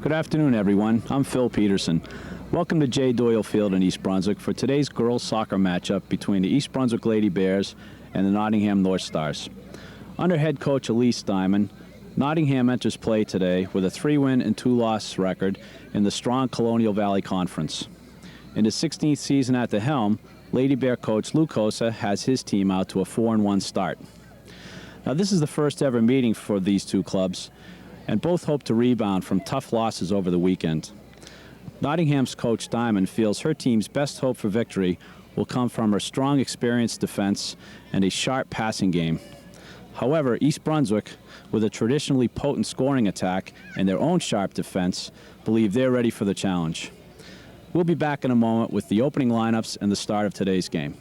Good afternoon, everyone. I'm Phil Peterson. Welcome to J. Doyle Field in East Brunswick for today's girls soccer matchup between the East Brunswick Lady Bears and the Nottingham North Stars. Under head coach Elise Diamond, Nottingham enters play today with a 3-win and 2-loss record in the strong Colonial Valley Conference. In his 16th season at the helm, Lady Bear coach Lou Cosa has his team out to a 4-1 start. Now, this is the first ever meeting for these two clubs, and both hope to rebound from tough losses over the weekend. Nottingham's coach Diamond feels her team's best hope for victory will come from her strong, experienced defense and a sharp passing game. However, East Brunswick, with a traditionally potent scoring attack and their own sharp defense, believe they're ready for the challenge. We'll be back in a moment with the opening lineups and the start of today's game.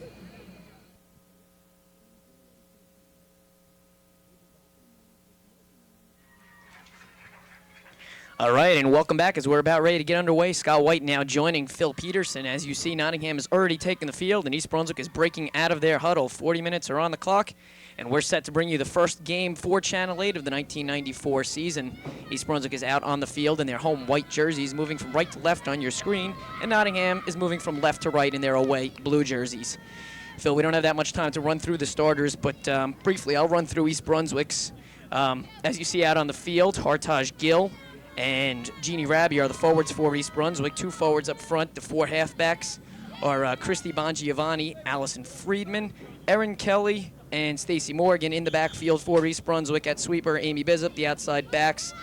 All right, and welcome back as we're about ready to get underway. Scott White now joining Phil Peterson. As you see, Nottingham has already taken the field, and East Brunswick is breaking out of their huddle. 40 minutes are on the clock, and we're set to bring you the first game for Channel 8 of the 1994 season. East Brunswick is out on the field in their home white jerseys, moving from right to left on your screen, and Nottingham is moving from left to right in their away blue jerseys. Phil, we don't have that much time to run through the starters, but briefly, I'll run through East Brunswick's. As you see out on the field, Hartaj Gill and Jeannie Raby are the forwards for East Brunswick. Two forwards up front. The four halfbacks are Christy Bongiovanni, Allison Friedman, Erin Kelly, and Stacy Morgan in the backfield for East Brunswick. At sweeper, Amy Bizup. The outside backs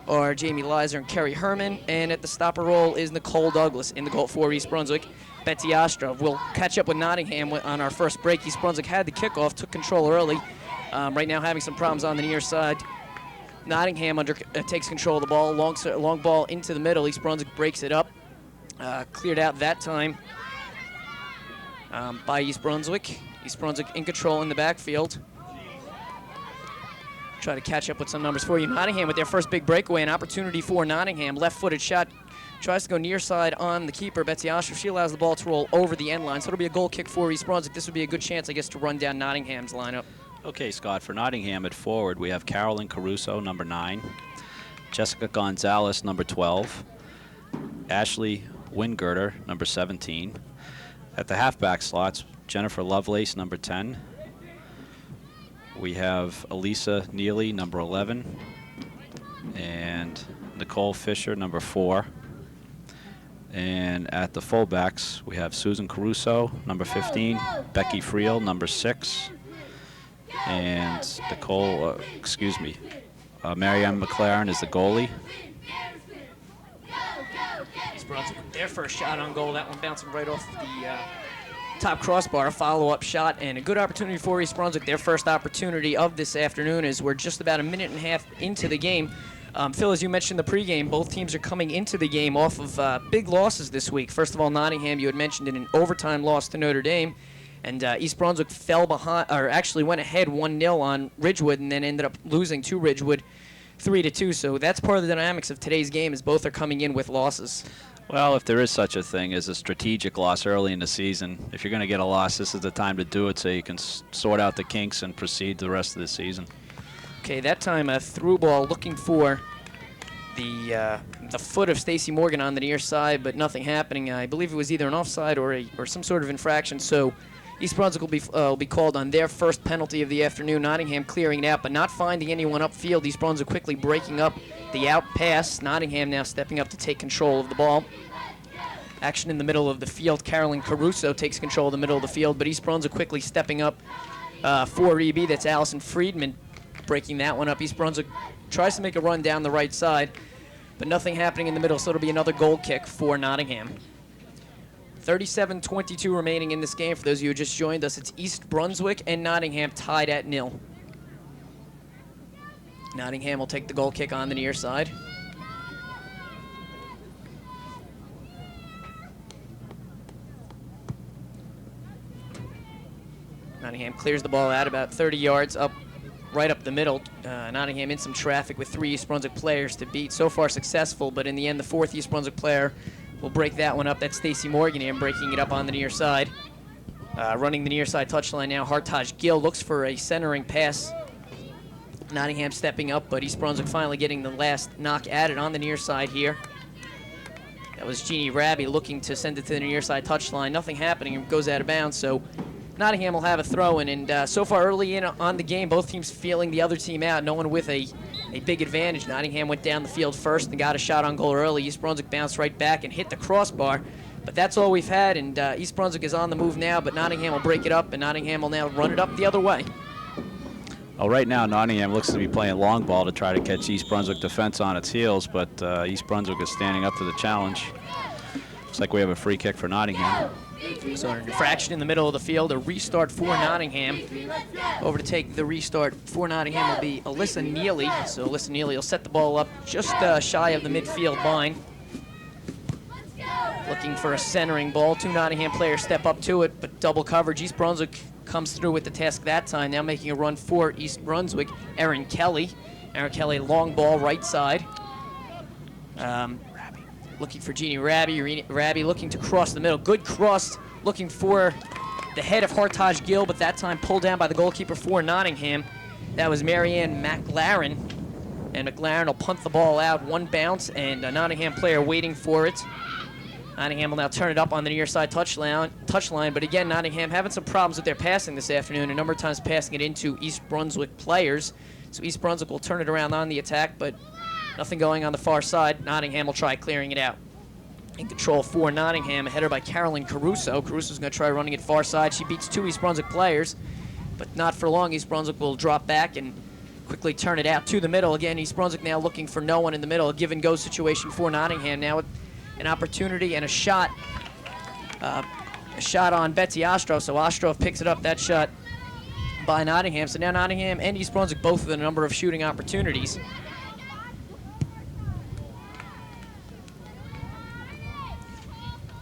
are Jamie Lizer and Kerry Herman. And at the stopper role is Nicole Douglas in the goal for East Brunswick. Betsy Ostrov. We'll catch up with Nottingham on our first break. East Brunswick had the kickoff, took control early. Right now having some problems on the near side. Nottingham takes control of the ball, long ball into the middle. East Brunswick breaks it up, cleared out that time by East Brunswick. East Brunswick in control in the backfield. Try to catch up with some numbers for you. Nottingham with their first big breakaway, an opportunity for Nottingham. Left-footed shot, tries to go near side on the keeper, Betsy Ostrov. She allows the ball to roll over the end line, so it'll be a goal kick for East Brunswick. This would be a good chance, I guess, to run down Nottingham's lineup. Okay, Scott, for Nottingham at forward, we have Carolyn Caruso, number 9, Jessica Gonzalez, number 12, Ashley Wingirter, number 17. At the halfback slots, Jennifer Lovelace, number 10. We have Elisa Neely, number 11, and Nicole Fisher, number 4. And at the fullbacks, we have Susan Caruso, number 15, Becky Friel, number 6, and Marianne McLaren is the goalie. East Brunswick, their first shot on goal. That one bouncing right off the top crossbar. A follow-up shot and a good opportunity for East Brunswick. Their first opportunity of this afternoon as we're just about a minute and a half into the game. Phil, as you mentioned in the pregame, both teams are coming into the game off of big losses this week. First of all, Nottingham, you had mentioned in an overtime loss to Notre Dame. And East Brunswick fell behind, or actually went ahead 1-0 on Ridgewood, and then ended up losing to Ridgewood 3-2. So that's part of the dynamics of today's game, is both are coming in with losses. Well, if there is such a thing as a strategic loss early in the season, if you're going to get a loss, this is the time to do it so you can sort out the kinks and proceed the rest of the season. Okay, that time a through ball looking for the foot of Stacy Morgan on the near side, but nothing happening. I believe it was either an offside or some sort of infraction. So East Brunswick will be called on their first penalty of the afternoon. Nottingham clearing it out, but not finding anyone upfield. East Brunswick quickly breaking up the out pass. Nottingham now stepping up to take control of the ball. Action in the middle of the field. Carolyn Caruso takes control of the middle of the field, but East Brunswick quickly stepping up for EB. That's Allison Friedman breaking that one up. East Brunswick tries to make a run down the right side, but nothing happening in the middle, so it'll be another goal kick for Nottingham. 37-22 remaining in this game. For those of you who just joined us, it's East Brunswick and Nottingham tied at 0. Nottingham will take the goal kick on the near side. Nottingham clears the ball out about 30 yards up, right up the middle. Nottingham in some traffic with 3 East Brunswick players to beat. So far successful, but in the end, the 4th East Brunswick player will break that one up. That's Stacy Morgan here breaking it up on the near side. Running the near side touchline now, Hartaj Gill looks for a centering pass. Nottingham stepping up, but East Brunswick finally getting the last knock at it on the near side here. That was Jeannie Raby looking to send it to the near side touchline. Nothing happening. It goes out of bounds. So Nottingham will have a throw-in. And so far early in on the game, both teams feeling the other team out. No one with a big advantage. Nottingham went down the field first and got a shot on goal early. East Brunswick bounced right back and hit the crossbar. But that's all we've had, and East Brunswick is on the move now, but Nottingham will break it up, and Nottingham will now run it up the other way. Well, right now, Nottingham looks to be playing long ball to try to catch East Brunswick defense on its heels, but East Brunswick is standing up to the challenge. Looks like we have a free kick for Nottingham. So an infraction in the middle of the field, a restart for Nottingham. Over to take the restart for Nottingham will be Alyssa Neely. So Alyssa Neely will set the ball up just shy of the midfield line. Looking for a centering ball. Two Nottingham players step up to it, but double coverage. East Brunswick comes through with the task that time. Now making a run for East Brunswick, Erin Kelly. Erin Kelly, long ball, right side. Looking for Jeannie Raby. Raby looking to cross the middle. Good cross, looking for the head of Hartage Gill, but that time pulled down by the goalkeeper for Nottingham. That was Marianne McLaren. And McLaren will punt the ball out. One bounce, and a Nottingham player waiting for it. Nottingham will now turn it up on the near side touchline, but again, Nottingham having some problems with their passing this afternoon, a number of times passing it into East Brunswick players. So East Brunswick will turn it around on the attack, but nothing going on the far side. Nottingham will try clearing it out. In control for Nottingham, a header by Carolyn Caruso. Caruso's going to try running it far side. She beats two East Brunswick players, but not for long. East Brunswick will drop back and quickly turn it out to the middle. Again, East Brunswick now looking for no one in the middle. A give-and-go situation for Nottingham now with an opportunity and a shot on Betsy Ostroff. So Ostroff picks it up, that shot by Nottingham. So now Nottingham and East Brunswick both with a number of shooting opportunities.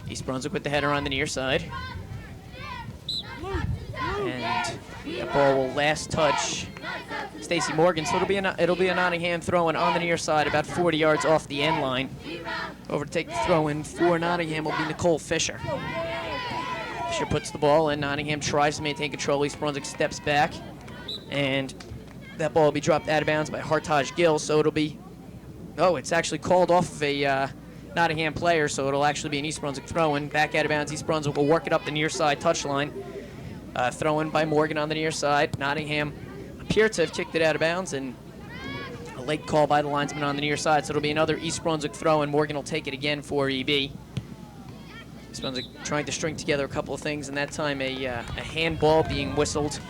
East Brunswick with the header on the near side. And the ball will last touch Stacey Morgan, so it'll be a Nottingham throw-in on the near side, about 40 yards off the end line. Over to take the throw-in for Nottingham will be Nicole Fisher. Fisher puts the ball in. Nottingham tries to maintain control. East Brunswick steps back, and that ball will be dropped out of bounds by Hartage Gill. So it'll be, it's actually called off of a Nottingham player, so it'll actually be an East Brunswick throw-in. Back out of bounds. East Brunswick will work it up the near side touchline. Throw-in by Morgan on the near side. Nottingham appear to have kicked it out of bounds, and a late call by the linesman on the near side, so it'll be another East Brunswick throw, and Morgan will take it again for EB. East Brunswick trying to string together a couple of things, and that time a handball being whistled.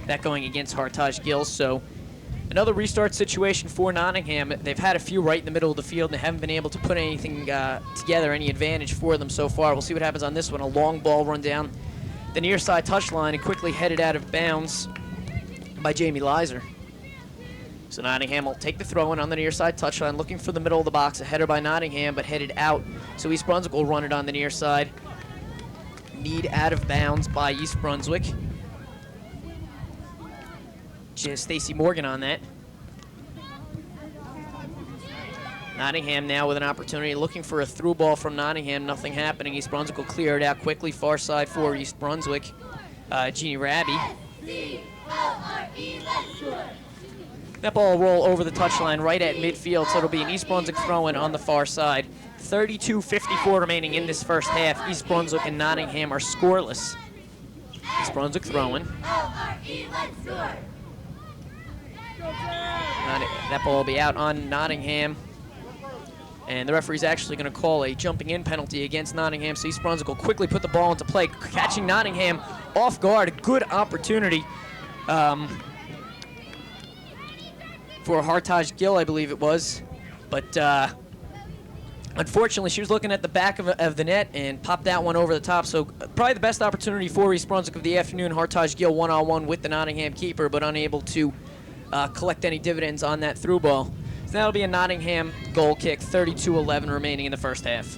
That going against Hartage Gill, so another restart situation for Nottingham. They've had a few right in the middle of the field, and they haven't been able to put anything together, any advantage for them so far. We'll see what happens on this one. A long ball run down the near side touchline and quickly headed out of bounds by Jamie Leiser. So Nottingham will take the throw-in on the near side touchline, looking for the middle of the box. A header by Nottingham, but headed out. So East Brunswick will run it on the near side. Need out of bounds by East Brunswick. Stacey Morgan on that. Nottingham now with an opportunity, looking for a through ball from Nottingham. Nothing happening. East Brunswick will clear it out quickly. Far side for East Brunswick. Jeannie Raby. That ball will roll over the touchline right at midfield, so it'll be an East Brunswick throw-in on the far side. 32:54 remaining in this first half. East Brunswick and Nottingham are scoreless. East Brunswick throw-in. That ball will be out on Nottingham. And the referee's actually going to call a jumping-in penalty against Nottingham, so East Brunswick will quickly put the ball into play, catching Nottingham off guard. A good opportunity for Hartage Gill, I believe it was. But unfortunately, she was looking at the back of the net and popped that one over the top. So probably the best opportunity for East Brunswick of the afternoon. Hartage Gill one-on-one with the Nottingham keeper, but unable to collect any dividends on that through ball. So that'll be a Nottingham goal kick, 32:11 remaining in the first half.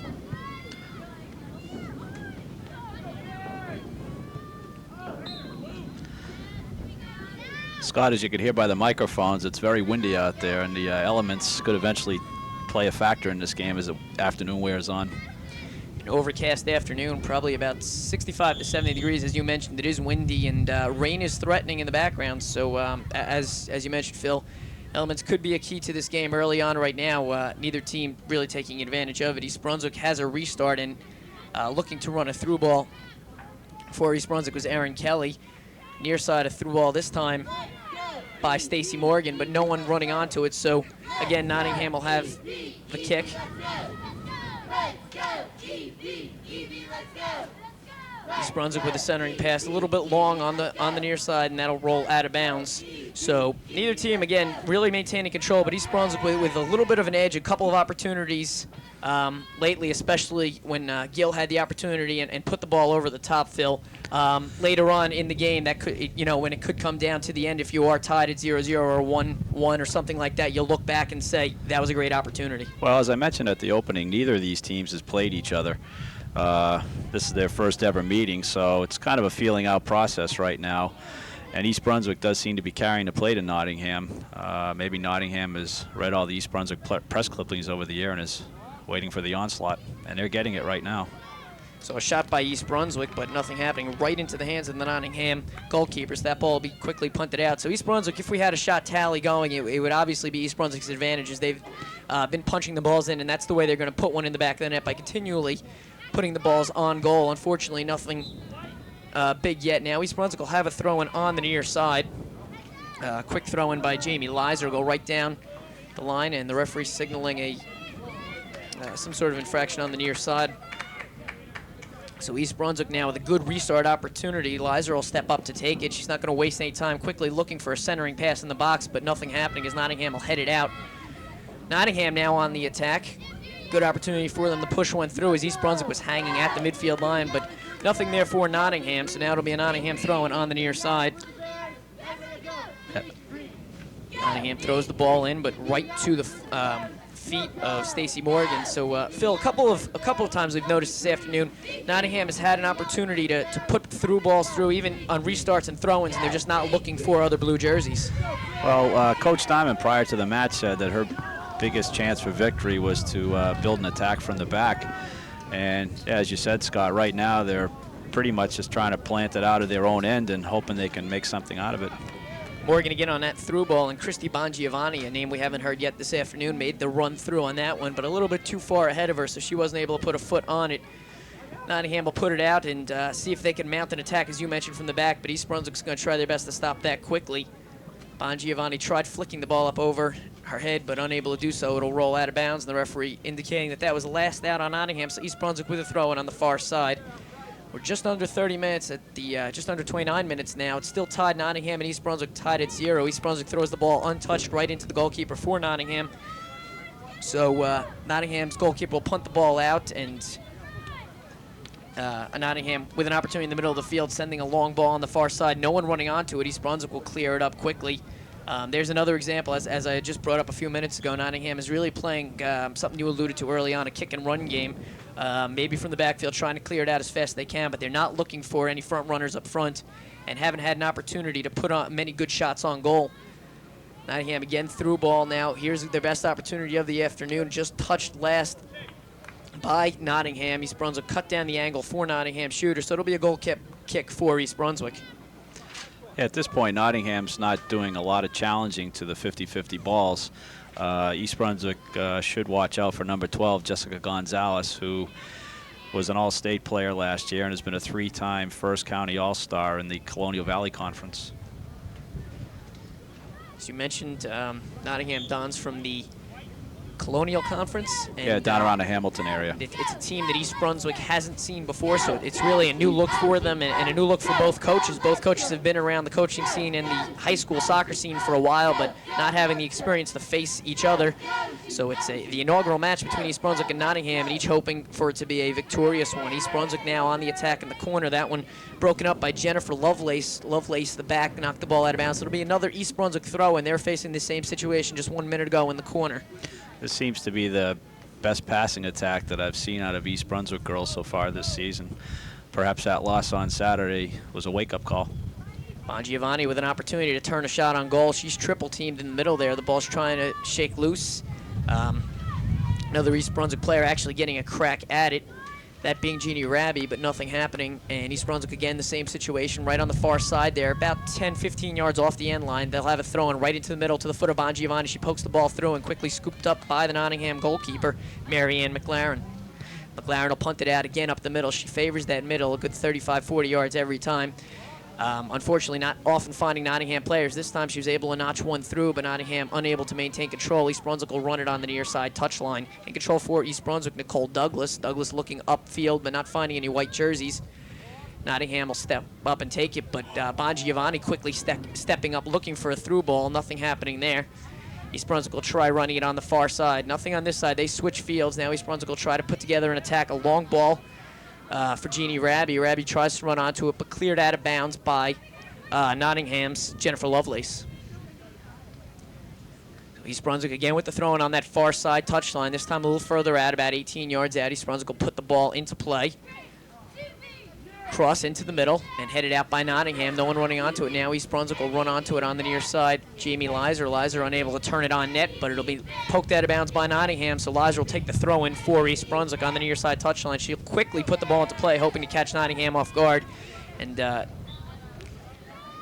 Scott, as you could hear by the microphones, it's very windy out there, and the elements could eventually play a factor in this game as the afternoon wears on. An overcast afternoon, probably about 65 to 70 degrees. As you mentioned, it is windy, and rain is threatening in the background. So as you mentioned, Phil, Elements could be a key to this game early on right now. Neither team really taking advantage of it. East Brunswick has a restart and looking to run a through ball. For East Brunswick was Aaron Kelly. Near side, a through ball this time by Stacy Morgan, but no one running onto it. So again, Nottingham will have the kick. East Brunswick with a centering pass, a little bit long on the near side, and that'll roll out of bounds. So neither team, again, really maintaining control, but East Brunswick with a little bit of an edge, a couple of opportunities lately, especially when Gill had the opportunity and put the ball over the top, Phil. Later on in the game, that could, when it could come down to the end, if you are tied at 0-0 or 1-1 or something like that, you'll look back and say that was a great opportunity. Well, as I mentioned at the opening, neither of these teams has played each other. This is their first ever meeting, so it's kind of a feeling out process right now. And East Brunswick does seem to be carrying the play to Nottingham. Maybe Nottingham has read all the East Brunswick press clippings over the year and is waiting for the onslaught, and they're getting it right now. So a shot by East Brunswick, but nothing happening, right into the hands of the Nottingham goalkeepers. That ball will be quickly punted out. So East Brunswick, if we had a shot tally going, it would obviously be East Brunswick's advantage, as they've been punching the balls in, and that's the way they're going to put one in the back of the net, by continually putting the balls on goal. Unfortunately, nothing big yet. Now East Brunswick will have a throw-in on the near side. Quick throw-in by Jamie Lizer, go right down the line, and the referee signaling some sort of infraction on the near side. So East Brunswick now with a good restart opportunity. Lizer will step up to take it. She's not going to waste any time quickly looking for a centering pass in the box, but nothing happening as Nottingham will head it out. Nottingham now on the attack. Good opportunity for them to push one through as East Brunswick was hanging at the midfield line, but nothing there for Nottingham. So now it'll be a Nottingham throw-in on the near side. Nottingham throws the ball in, but right to the feet of Stacy Morgan. So Phil, a couple of times we've noticed this afternoon, Nottingham has had an opportunity to put through balls through, even on restarts and throw-ins, and they're just not looking for other blue jerseys. Well, Coach Diamond prior to the match said that her biggest chance for victory was to build an attack from the back. And as you said, Scott, right now they're pretty much just trying to plant it out of their own end and hoping they can make something out of it. Morgan again on that through ball, and Christy Bongiovanni, a name we haven't heard yet this afternoon, made the run through on that one, but a little bit too far ahead of her, so she wasn't able to put a foot on it. Nottingham will put it out and see if they can mount an attack, as you mentioned, from the back, but East Brunswick's going to try their best to stop that quickly. Bongiovanni tried flicking the ball up over her head, but unable to do so. It'll roll out of bounds, and the referee indicating that that was the last out on Nottingham, so East Brunswick with a throw-in on the far side. We're just under 30 minutes at the, just under 29 minutes now. It's still tied, Nottingham and East Brunswick tied at 0. East Brunswick throws the ball untouched right into the goalkeeper for Nottingham. So Nottingham's goalkeeper will punt the ball out, and Nottingham with an opportunity in the middle of the field, sending a long ball on the far side. No one running onto it. East Brunswick will clear it up quickly. There's another example, as I just brought up a few minutes ago. Nottingham is really playing something you alluded to early on, a kick-and-run game. Maybe from the backfield, trying to clear it out as fast as they can, but they're not looking for any front runners up front and haven't had an opportunity to put on many good shots on goal. Nottingham again through ball now. Here's their best opportunity of the afternoon, just touched last by Nottingham. East Brunswick cut down the angle for Nottingham shooter, so it'll be a goal kick for East Brunswick. Yeah, at this point, Nottingham's not doing a lot of challenging to the 50-50 balls. East Brunswick should watch out for number 12, Jessica Gonzalez, who was an all-state player last year and has been a 3-time First County All-Star in the Colonial Valley Conference. As you mentioned, Nottingham Dons from the Colonial Conference. And, yeah, down around the Hamilton area. It's a team that East Brunswick hasn't seen before, so it's really a new look for them and a new look for both coaches. Both coaches have been around the coaching scene and the high school soccer scene for a while, but not having the experience to face each other. So it's the inaugural match between East Brunswick and Nottingham, and each hoping for it to be a victorious one. East Brunswick now on the attack in the corner. That one broken up by Jennifer Lovelace. Lovelace, the back, knocked the ball out of bounds. So it'll be another East Brunswick throw, and they're facing the same situation just 1 minute ago in the corner. This seems to be the best passing attack that I've seen out of East Brunswick girls so far this season. Perhaps that loss on Saturday was a wake-up call. Bongiovanni with an opportunity to turn a shot on goal. She's triple-teamed in the middle there. The ball's trying to shake loose. Another East Brunswick player actually getting a crack at it. that being Jeannie Raby, but nothing happening. And East Brunswick, again, the same situation, right on the far side there, about 10, 15 yards off the end line. They'll have it thrown right into the middle to the foot of Bongiovanni. She pokes the ball through and quickly scooped up by the Nottingham goalkeeper, Marianne McLaren. McLaren will punt it out again up the middle. She favors that middle, a good 35, 40 yards every time. Unfortunately, not often finding Nottingham players. This time she was able to notch one through, but Nottingham unable to maintain control. East Brunswick will run it on the near side touchline. In control for East Brunswick, Nicole Douglas. Douglas looking upfield, but not finding any white jerseys. Nottingham will step up and take it, but Bongiovanni quickly stepping up, looking for a through ball. Nothing happening there. East Brunswick will try running it on the far side. Nothing on this side. They switch fields. Now East Brunswick will try to put together an attack, a long ball for Jeannie Raby. Raby tries to run onto it, but cleared out of bounds by Nottingham's Jennifer Lovelace. East Brunswick again with the throwing on that far side touchline. This time a little further out, about 18 yards out. East Brunswick will put the ball into play. Cross into the middle and headed out by Nottingham. No one running onto it now. East Brunswick will run onto it on the near side. Jamie Lizer. Lizer unable to turn it on net, but it'll be poked out of bounds by Nottingham. So Lizer will take the throw in for East Brunswick on the near side touchline. She'll quickly put the ball into play, hoping to catch Nottingham off guard. And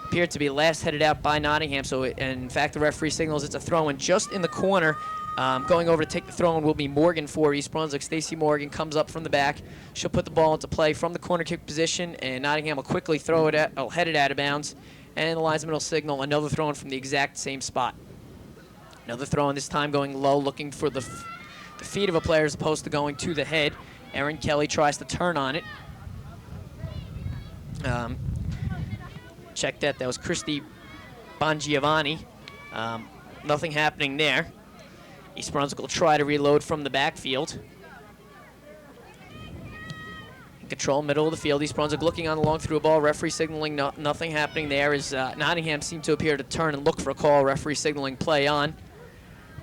appeared to be last headed out by Nottingham. So in fact, the referee signals it's a throw in just in the corner. Going over to take the throw in will be Morgan for East Brunswick. Stacey Morgan comes up from the back. She'll put the ball into play from the corner kick position, and Nottingham will quickly throw it head it out of bounds. And the linesman will signal another throw in from the exact same spot. Another throw in, this time going low, looking for the feet of a player as opposed to going to the head. Erin Kelly tries to turn on it. Check that. That was Christy Bongiovanni. Nothing happening there. East Brunswick will try to reload from the backfield. In control, middle of the field. East Brunswick looking on the long through ball. Referee signaling nothing happening there as Nottingham seemed to appear to turn and look for a call. Referee signaling play on.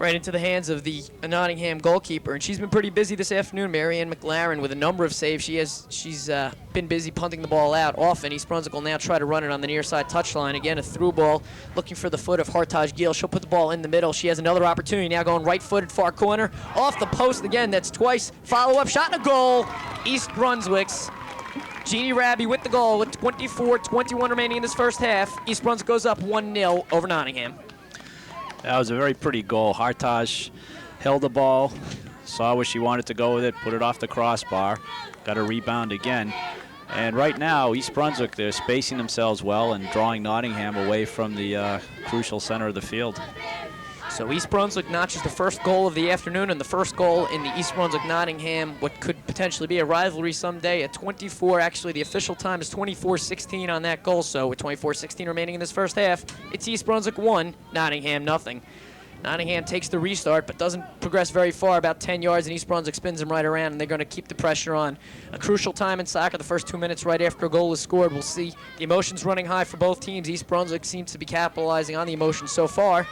Right into the hands of the Nottingham goalkeeper, and she's been pretty busy this afternoon, Marianne McLaren, with a number of saves. She's been busy punting the ball out often. East Brunswick will now try to run it on the near side touchline. Again, a through ball, looking for the foot of Hartaj Gill. She'll put the ball in the middle. She has another opportunity now, going right-footed, far corner, off the post again. That's twice. Follow-up shot and a goal. East Brunswick's Jeannie Raby with the goal with 24-21 remaining in this first half. East Brunswick goes up 1-0 over Nottingham. That was a very pretty goal. Hartaj held the ball, saw where she wanted to go with it, put it off the crossbar, got a rebound again. And right now, East Brunswick, they're spacing themselves well and drawing Nottingham away from the crucial center of the field. So East Brunswick notches the first goal of the afternoon and the first goal in the East Brunswick-Nottingham, what could potentially be a rivalry someday at 24. Actually, the official time is 24-16 on that goal. So with 24-16 remaining in this first half, it's East Brunswick 1, Nottingham nothing. Nottingham takes the restart, but doesn't progress very far, about 10 yards, and East Brunswick spins them right around, and they're going to keep the pressure on. A crucial time in soccer, the first 2 minutes right after a goal is scored. We'll see the emotions running high for both teams. East Brunswick seems to be capitalizing on the emotions so far.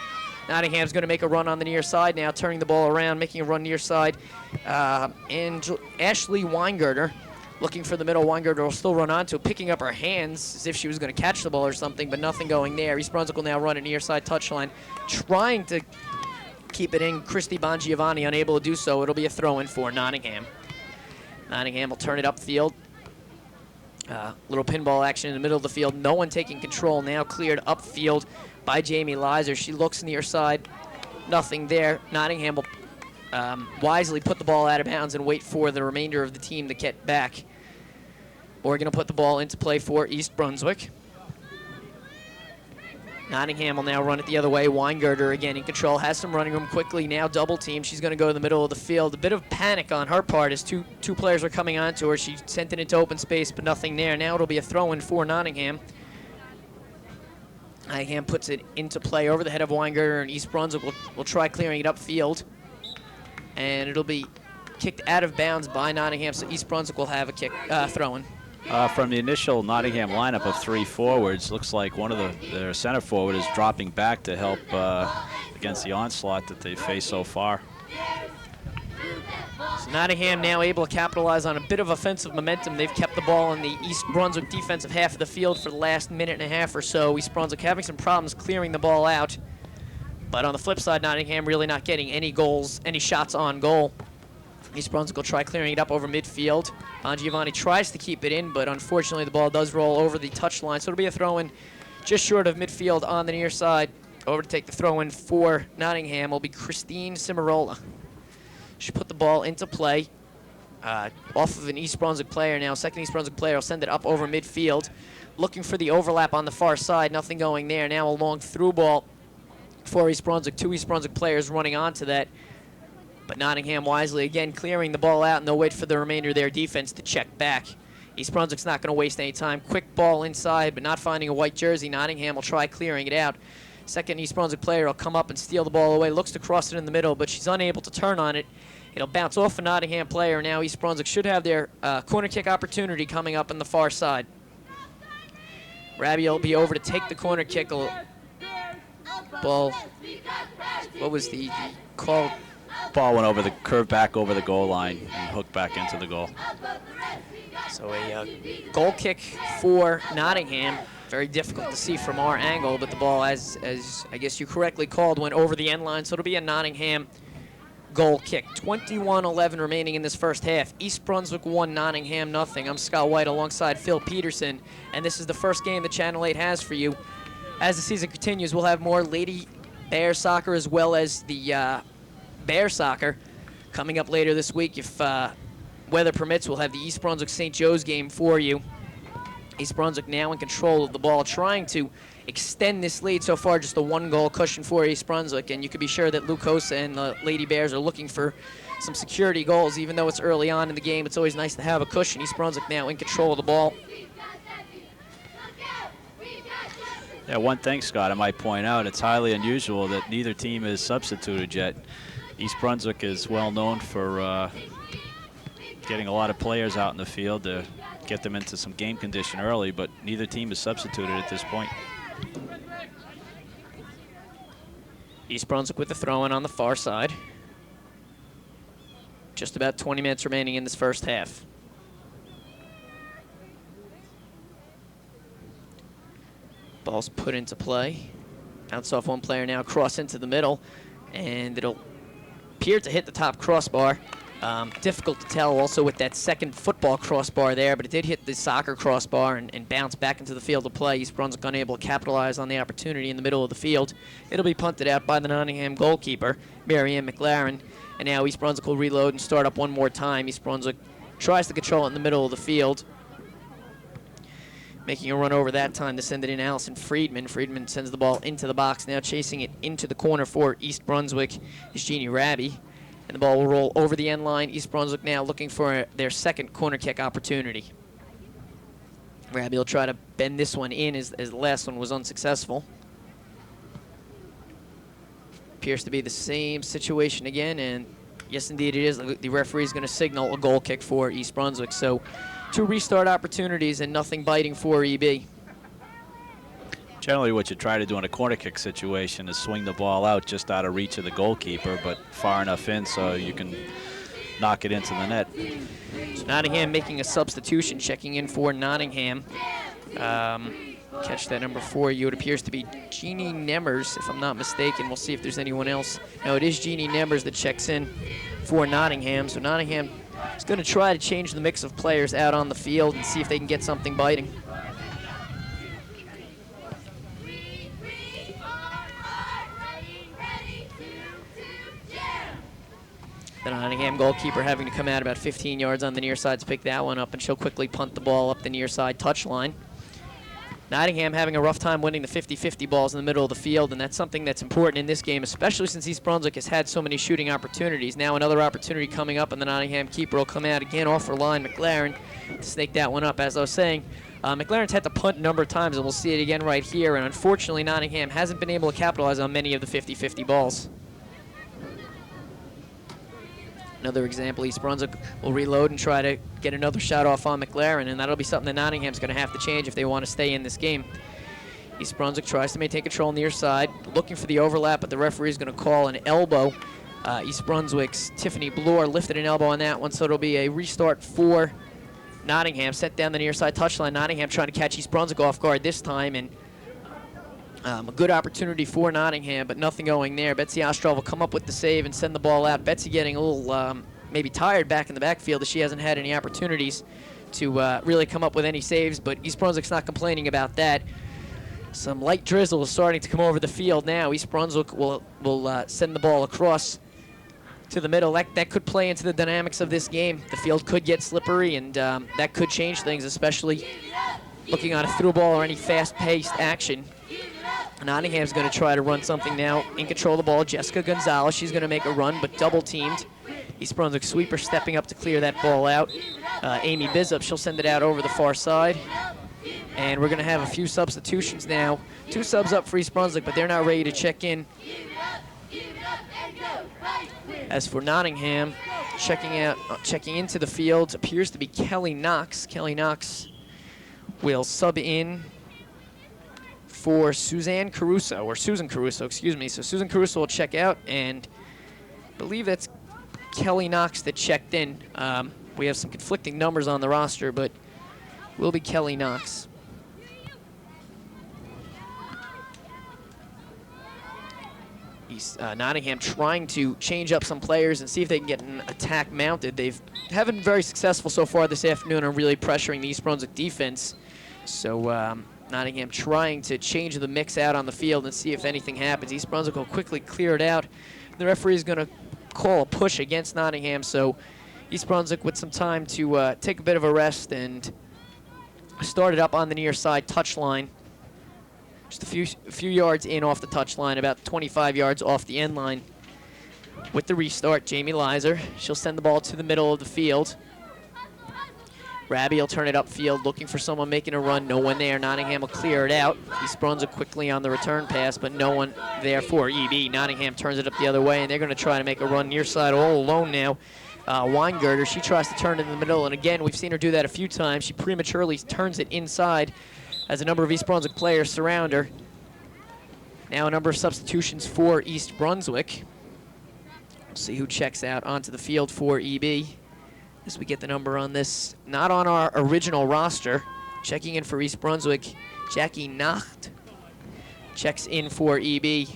Nottingham's going to make a run on the near side now, turning the ball around, making a run near side. And Ashley Weingirter looking for the middle. Weingirter will still run onto it, picking up her hands as if she was going to catch the ball or something, but nothing going there. East Brunswick will now run a near side touchline, trying to keep it in. Christy Bongiovanni unable to do so. It'll be a throw-in for Nottingham. Nottingham will turn it upfield. Little pinball action in the middle of the field. No one taking control now. Cleared upfield by Jamie Lizer. She looks near side. Nothing there. Nottingham will wisely put the ball out of bounds and wait for the remainder of the team to get back. Morgan will put the ball into play for East Brunswick. Nottingham will now run it the other way. Weingirter again in control, has some running room quickly. Now double team. She's going to go to the middle of the field. A bit of panic on her part as two players are coming onto her. She sent it into open space, but nothing there. Now it'll be a throw-in for Nottingham. Nottingham puts it into play over the head of Weingirter, and East Brunswick will try clearing it upfield. And it'll be kicked out of bounds by Nottingham, so East Brunswick will have a throw-in. From the initial Nottingham lineup of three forwards, looks like one of their center forward is dropping back to help against the onslaught that they face so far. So Nottingham now able to capitalize on a bit of offensive momentum. They've kept the ball in the East Brunswick defensive half of the field for the last minute and a half or so. East Brunswick having some problems clearing the ball out. But on the flip side, Nottingham really not getting any goals, any shots on goal East Brunswick will try clearing it up over midfield. Giovanni tries to keep it in, but unfortunately the ball does roll over the touchline, so it'll be a throw-in just short of midfield on the near side. Over to take the throw-in for Nottingham will be Christine Cimarola. She put the ball into play off of an East Brunswick player now. Second East Brunswick player will send it up over midfield. Looking for the overlap on the far side, nothing going there. Now a long through ball for East Brunswick. 2 East Brunswick players running onto that. But Nottingham wisely again clearing the ball out, and they'll wait for the remainder of their defense to check back. East Brunswick's not going to waste any time. Quick ball inside, but not finding a white jersey. Nottingham will try clearing it out. Second East Brunswick player will come up and steal the ball away. Looks to cross it in the middle, but she's unable to turn on it. It'll bounce off a Nottingham player. Now East Brunswick should have their corner kick opportunity coming up on the far side. Rabi will be over to take the corner kick. Ball. What was the call? Ball went over the curve back over the goal line and hooked back into the goal. So a goal kick for Nottingham. Very difficult to see from our angle, but the ball, as I guess you correctly called, went over the end line. So it'll be a Nottingham goal kick. 21-11 remaining in this first half. East Brunswick 1, Nottingham nothing. I'm Scott White alongside Phil Peterson, and this is the first game that Channel 8 has for you. As the season continues, we'll have more Lady Bear soccer as well as the Bear soccer coming up later this week. If weather permits, we'll have the East Brunswick St. Joe's game for you. East Brunswick now in control of the ball, trying to extend this lead. So far, just a 1-goal cushion for East Brunswick, and you can be sure that Luke Hosa and the Lady Bears are looking for some security goals. Even though it's early on in the game, it's always nice to have a cushion. East Brunswick now in control of the ball. Yeah, one thing, Scott, I might point out, it's highly unusual that neither team is substituted yet. East Brunswick is well known for getting a lot of players out in the field to get them into some game condition early, but neither team is substituted at this point. East Brunswick with the throw-in on the far side. Just about 20 minutes remaining in this first half. Ball's put into play. Bounce off one player now, cross into the middle, and it'll appear to hit the top crossbar. Difficult to tell also with that second football crossbar there, but it did hit the soccer crossbar and bounce back into the field of play. East Brunswick unable to capitalize on the opportunity in the middle of the field. It'll be punted out by the Nottingham goalkeeper, Marianne McLaren, and now East Brunswick will reload and start up one more time. East Brunswick tries to control it in the middle of the field, making a run over that time to send it in Allison Friedman. Friedman sends the ball into the box, now chasing it into the corner for East Brunswick is Jeannie Rabi. And the ball will roll over the end line. East Brunswick now looking for their second corner kick opportunity. Rabi will try to bend this one in as the last one was unsuccessful. Appears to be the same situation again, and yes, indeed it is. The referee is going to signal a goal kick for East Brunswick. So 2 restart opportunities and nothing biting for EB. Generally what you try to do in a corner kick situation is swing the ball out just out of reach of the goalkeeper, but far enough in so you can knock it into the net. So Nottingham making a substitution, checking in for Nottingham. Catch that number 4. It appears to be Jeannie Nemmers, if I'm not mistaken. We'll see if there's anyone else. No, it is Jeannie Nemmers that checks in for Nottingham. So Nottingham is going to try to change the mix of players out on the field and see if they can get something biting. The Nottingham goalkeeper having to come out about 15 yards on the near side to pick that one up, and she'll quickly punt the ball up the near side touchline. Nottingham having a rough time winning the 50-50 balls in the middle of the field, and that's something that's important in this game, especially since East Brunswick has had so many shooting opportunities. Now another opportunity coming up, and the Nottingham keeper will come out again off her line, McLaren, to snake that one up. As I was saying, McLaren's had to punt a number of times, and we'll see it again right here, and unfortunately Nottingham hasn't been able to capitalize on many of the 50-50 balls. Another example, East Brunswick will reload and try to get another shot off on McLaren, and that'll be something that Nottingham's going to have to change if they want to stay in this game. East Brunswick tries to maintain control on the near side, looking for the overlap, but the referee is going to call an elbow. East Brunswick's Tiffany Bloor lifted an elbow on that one, so it'll be a restart for Nottingham. Set down the near side touchline. Nottingham trying to catch East Brunswick off guard this time, and a good opportunity for Nottingham, but nothing going there. Betsy Ostrov will come up with the save and send the ball out. Betsy getting a little maybe tired back in the backfield as she hasn't had any opportunities to really come up with any saves, but East Brunswick's not complaining about that. Some light drizzle is starting to come over the field now. East Brunswick will send the ball across to the middle. That could play into the dynamics of this game. The field could get slippery, and that could change things, especially looking on a through ball or any fast-paced action. Nottingham's going to try to run something now. In control of the ball, Jessica Gonzalez. She's going to make a run, but double-teamed. East Brunswick sweeper stepping up to clear that ball out. Amy Bizup, she'll send it out over the far side. And we're going to have a few substitutions now. 2 subs up for East Brunswick, but they're not ready to check in. As for Nottingham, checking into the field appears to be Kelly Knox. Kelly Knox will sub in for Susan Caruso, excuse me. So Susan Caruso will check out, and I believe that's Kelly Knox that checked in. We have some conflicting numbers on the roster, but it will be Kelly Knox. Nottingham trying to change up some players and see if they can get an attack mounted. They haven't been very successful so far this afternoon on really pressuring the East Brunswick defense. So Nottingham trying to change the mix out on the field and see if anything happens. East Brunswick will quickly clear it out. The referee is going to call a push against Nottingham, so East Brunswick with some time to take a bit of a rest and start it up on the near side touchline. Just a few yards in off the touchline, about 25 yards off the end line. With the restart, Jamie Leiser, she'll send the ball to the middle of the field. Rabi will turn it upfield, looking for someone making a run. No one there. Nottingham will clear it out. East Brunswick quickly on the return pass, but no one there for EB. Nottingham turns it up the other way, and they're going to try to make a run near side all alone now. Weingirter, she tries to turn it in the middle, and again, we've seen her do that a few times. She prematurely turns it inside as a number of East Brunswick players surround her. Now a number of substitutions for East Brunswick. We'll see who checks out onto the field for EB as we get the number on this. Not on our original roster. Checking in for East Brunswick, Jackie Nacht checks in for EB.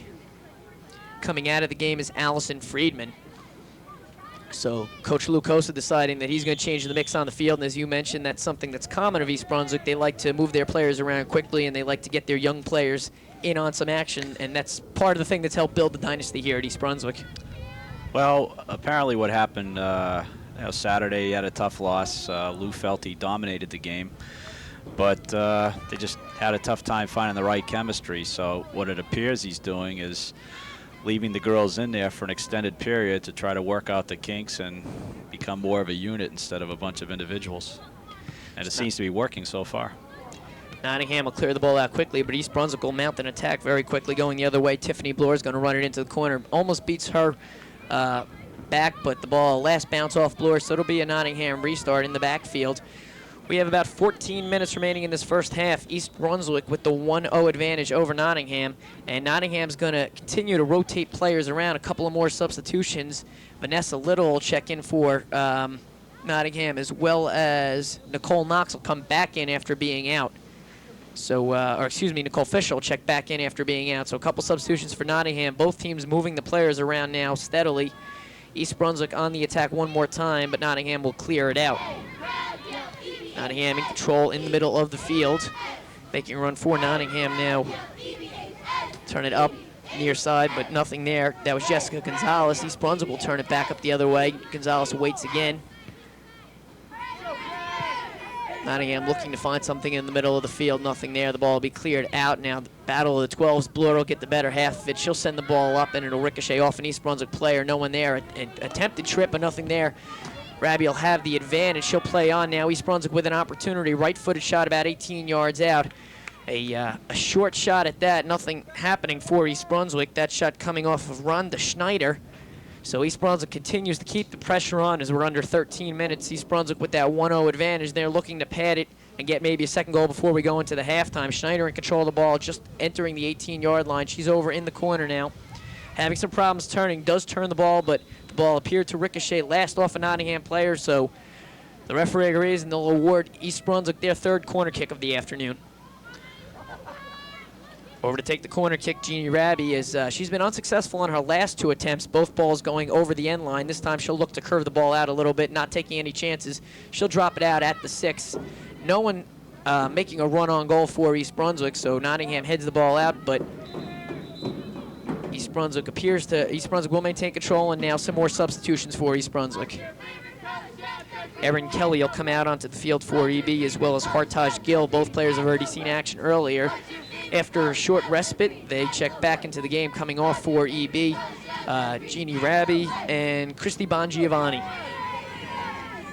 Coming out of the game is Allison Friedman. So Coach Lucosa deciding that he's going to change the mix on the field, and as you mentioned, that's something that's common of East Brunswick. They like to move their players around quickly, and they like to get their young players in on some action, and that's part of the thing that's helped build the dynasty here at East Brunswick. Well, apparently what happened Saturday, he had a tough loss. Lou Felty dominated the game, but they just had a tough time finding the right chemistry. So what it appears he's doing is leaving the girls in there for an extended period to try to work out the kinks and become more of a unit instead of a bunch of individuals. And it seems to be working so far. Nottingham will clear the ball out quickly, but East Brunswick will mount an attack very quickly going the other way. Tiffany Bloor is going to run it into the corner. Almost beats her back, but the ball last bounce off Bloor, so it'll be a Nottingham restart in the backfield. We have about 14 minutes remaining in this first half. East Brunswick with the 1-0 advantage over Nottingham, and Nottingham's going to continue to rotate players around. A couple of more substitutions. Vanessa Little will check in for Nottingham, as well as Nicole Knox will come back in after being out. So, Nicole Fisher will check back in after being out. So a couple substitutions for Nottingham. Both teams moving the players around now steadily. East Brunswick on the attack one more time, but Nottingham will clear it out. Nottingham in control in the middle of the field. Making a run for Nottingham now. Turn it up near side, but nothing there. That was Jessica Gonzalez. East Brunswick will turn it back up the other way. Gonzalez waits again. Nottingham looking to find something in the middle of the field. Nothing there. The ball will be cleared out now. The battle of the 12s. Bloor will get the better half of it. She'll send the ball up, and it'll ricochet off an East Brunswick player. No one there. An attempted trip, but nothing there. Rabi will have the advantage. She'll play on now. East Brunswick with an opportunity. Right-footed shot about 18 yards out. A short shot at that. Nothing happening for East Brunswick. That shot coming off of Rhonda Schneider. So East Brunswick continues to keep the pressure on as we're under 13 minutes. East Brunswick with that 1-0 advantage. They're looking to pad it and get maybe a second goal before we go into the halftime. Schneider in control of the ball, just entering the 18-yard line. She's over in the corner now. Having some problems turning. Does turn the ball, but the ball appeared to ricochet last off a Nottingham player, so the referee agrees, and they'll award East Brunswick their third corner kick of the afternoon. Over to take the corner kick, Jeannie Raby, as she's been unsuccessful on her last 2 attempts, both balls going over the end line. This time she'll look to curve the ball out a little bit, not taking any chances. She'll drop it out at the 6. No one making a run on goal for East Brunswick, so Nottingham heads the ball out, but East Brunswick will maintain control, and now some more substitutions for East Brunswick. Erin Kelly will come out onto the field for EB, as well as Hartaj Gill. Both players have already seen action earlier. After a short respite, they check back into the game, coming off for EB, Jeannie Raby and Christy Bongiovanni.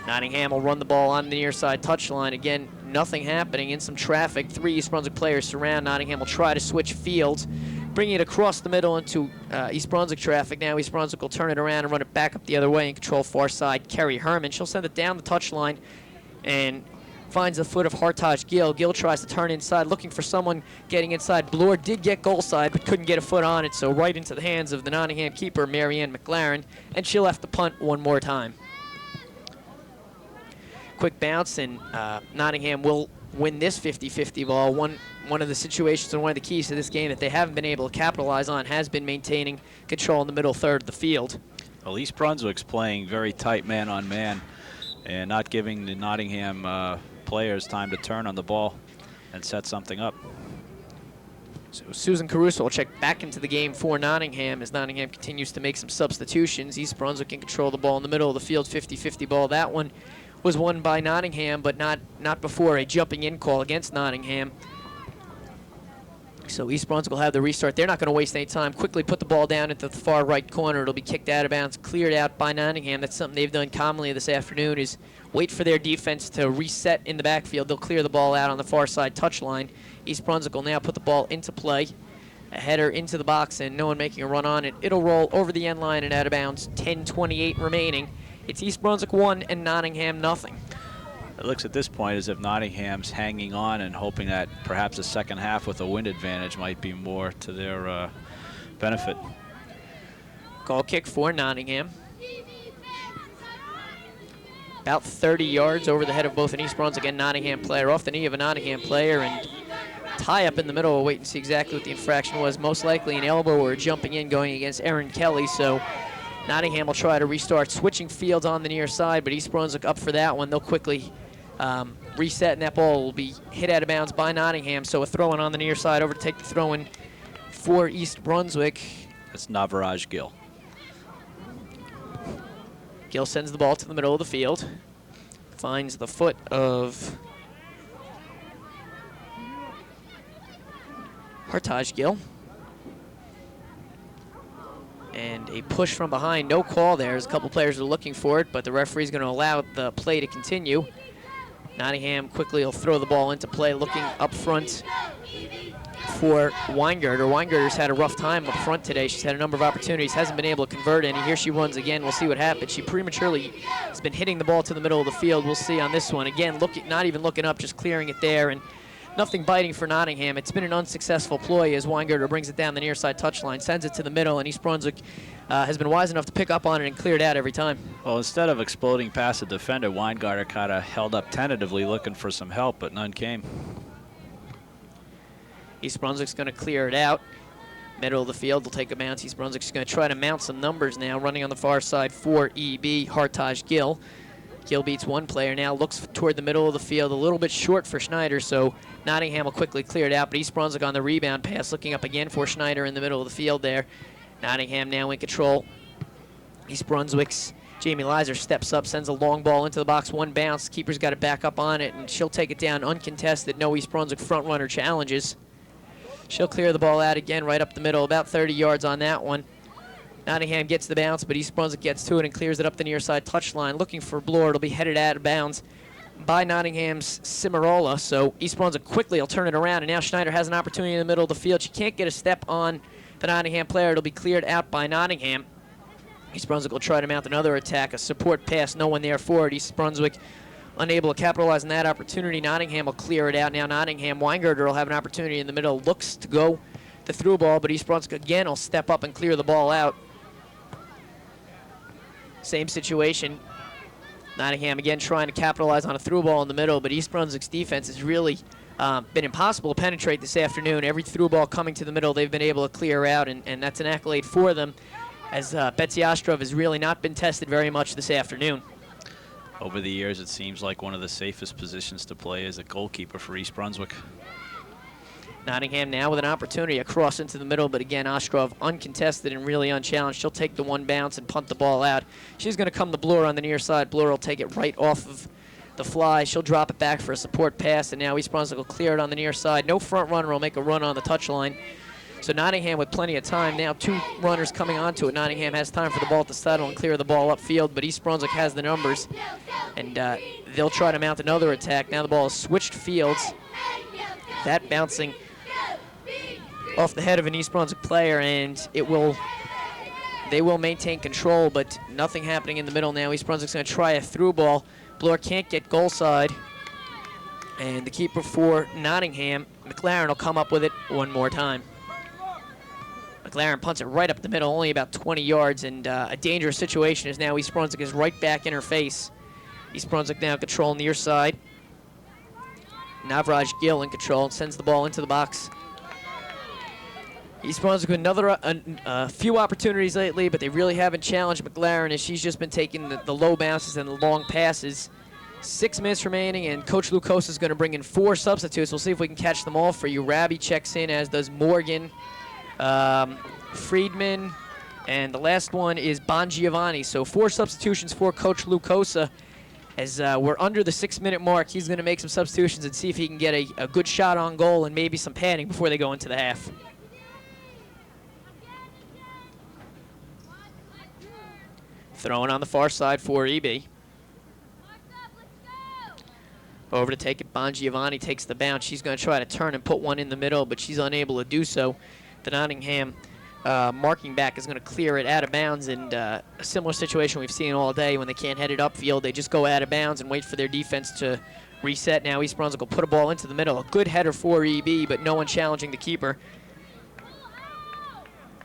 Nottingham will run the ball on the near side touchline. Again, nothing happening, in some traffic. 3 East Brunswick players surround. Nottingham will try to switch fields, bringing it across the middle into East Brunswick traffic. Now East Brunswick will turn it around and run it back up the other way and control far side. Kerry Herman, she'll send it down the touchline and finds the foot of Hartaj Gill. Gill tries to turn inside, looking for someone getting inside. Bloor did get goal side, but couldn't get a foot on it, so right into the hands of the Nottingham keeper, Marianne McLaren, and she'll have to punt one more time. Quick bounce, and Nottingham will win this 50-50 ball. One of the situations and one of the keys to this game that they haven't been able to capitalize on has been maintaining control in the middle third of the field. Well, East Brunswick's playing very tight man-on-man and not giving the Nottingham players time to turn on the ball and set something up. So Susan Caruso will check back into the game for Nottingham as Nottingham continues to make some substitutions. East Brunswick can control the ball in the middle of the field, 50-50 ball. That one was won by Nottingham, but not before a jumping in call against Nottingham. So East Brunswick will have the restart. They're not going to waste any time. Quickly put the ball down into the far right corner. It'll be kicked out of bounds, cleared out by Nottingham. That's something they've done commonly this afternoon, is wait for their defense to reset in the backfield. They'll clear the ball out on the far side touchline. East Brunswick will now put the ball into play. A header into the box and no one making a run on it. It'll roll over the end line and out of bounds. 10:28 remaining. It's East Brunswick 1 and Nottingham nothing. It looks at this point as if Nottingham's hanging on and hoping that perhaps the second half with a wind advantage might be more to their benefit. Goal kick for Nottingham. About 30 yards over the head of both an East Brunswick and Nottingham player, off the knee of a Nottingham player, and tie up in the middle. We'll wait and see exactly what the infraction was. Most likely an elbow or jumping in going against Erin Kelly, so Nottingham will try to restart, switching fields on the near side, but East Brunswick up for that one. They'll quickly reset, and that ball will be hit out of bounds by Nottingham. So a throw-in on the near side, over to take the throw-in for East Brunswick. That's Navaraj Gill. Gill sends the ball to the middle of the field, finds the foot of Hartaj Gill. And a push from behind, no call there. There's a couple players are looking for it, but the referee's going to allow the play to continue. Nottingham quickly will throw the ball into play, looking up front for Weingarter. Weingarter's had a rough time up front today. She's had a number of opportunities, hasn't been able to convert any. Here she runs again. We'll see what happens. She prematurely has been hitting the ball to the middle of the field. We'll see on this one. Again, not even looking up, just clearing it there, and nothing biting for Nottingham. It's been an unsuccessful ploy as Weingarter brings it down the near side touchline, sends it to the middle, and East Brunswick has been wise enough to pick up on it and clear it out every time. Well, instead of exploding past the defender, Weingarter kind of held up tentatively looking for some help, but none came. East Brunswick's going to clear it out. Middle of the field, they'll take a bounce. East Brunswick's going to try to mount some numbers now, running on the far side for EB, Hartaj Gill. Gill beats one player now, looks toward the middle of the field, a little bit short for Schneider, so Nottingham will quickly clear it out, but East Brunswick on the rebound pass, looking up again for Schneider in the middle of the field there. Nottingham now in control. East Brunswick's Jamie Lizer steps up, sends a long ball into the box, one bounce. Keeper's got to back up on it, and she'll take it down uncontested. No East Brunswick front runner challenges. She'll clear the ball out again right up the middle, about 30 yards on that one. Nottingham gets the bounce, but East Brunswick gets to it and clears it up the near side touchline. Looking for Bloor. It'll be headed out of bounds by Nottingham's Cimarola. So East Brunswick quickly will turn it around, and now Schneider has an opportunity in the middle of the field. She can't get a step on the Nottingham player. It'll be cleared out by Nottingham. East Brunswick will try to mount another attack, a support pass, no one there for it. East Brunswick unable to capitalize on that opportunity. Nottingham will clear it out. Now Nottingham, Weingarter will have an opportunity in the middle, looks to go the through ball, but East Brunswick again will step up and clear the ball out. Same situation. Nottingham again trying to capitalize on a through ball in the middle, but East Brunswick's defense is really been impossible to penetrate this afternoon. Every through ball coming to the middle, they've been able to clear out, and that's an accolade for them, as Betsy Ostrov has really not been tested very much this afternoon. Over the years, it seems like one of the safest positions to play is a goalkeeper for East Brunswick. Nottingham now with an opportunity across into the middle, but again, Ostrov uncontested and really unchallenged. She'll take the one bounce and punt the ball out. She's going to come to Bloor on the near side. Bloor will take it right off of the fly. She'll drop it back for a support pass, and now East Brunswick will clear it on the near side. No front runner will make a run on the touchline. So Nottingham with plenty of time. Now 2 runners coming onto it. Nottingham has time for the ball to settle and clear the ball upfield, but East Brunswick has the numbers, and they'll try to mount another attack. Now the ball is switched fields. That bouncing off the head of an East Brunswick player, and they will maintain control, but nothing happening in the middle now. East Brunswick's going to try a through ball. Bloor can't get goal side, and the keeper for Nottingham, McLaren, will come up with it one more time. McLaren punts it right up the middle, only about 20 yards, and a dangerous situation is now East Brunswick is right back in her face. East Brunswick now control near side. Navraj Gill in control and sends the ball into the box. East Brunswick with a few opportunities lately, but they really haven't challenged McLaren, as she's just been taking the low bounces and the long passes. 6 minutes remaining, and Coach Lucosa is going to bring in 4 substitutes. We'll see if we can catch them all for you. Rabi checks in, as does Morgan, Friedman, and the last one is Bon Giovanni. So 4 substitutions for Coach Lucosa. As we're under the 6-minute mark, he's going to make some substitutions and see if he can get a good shot on goal and maybe some padding before they go into the half. Throwing on the far side for EB. Over to take it, Bon Giovanni takes the bounce. She's going to try to turn and put one in the middle, but she's unable to do so. The Nottingham marking back is going to clear it out of bounds, and a similar situation we've seen all day. When they can't head it upfield, they just go out of bounds and wait for their defense to reset. Now East Brunswick will put a ball into the middle. A good header for EB, but no one challenging the keeper.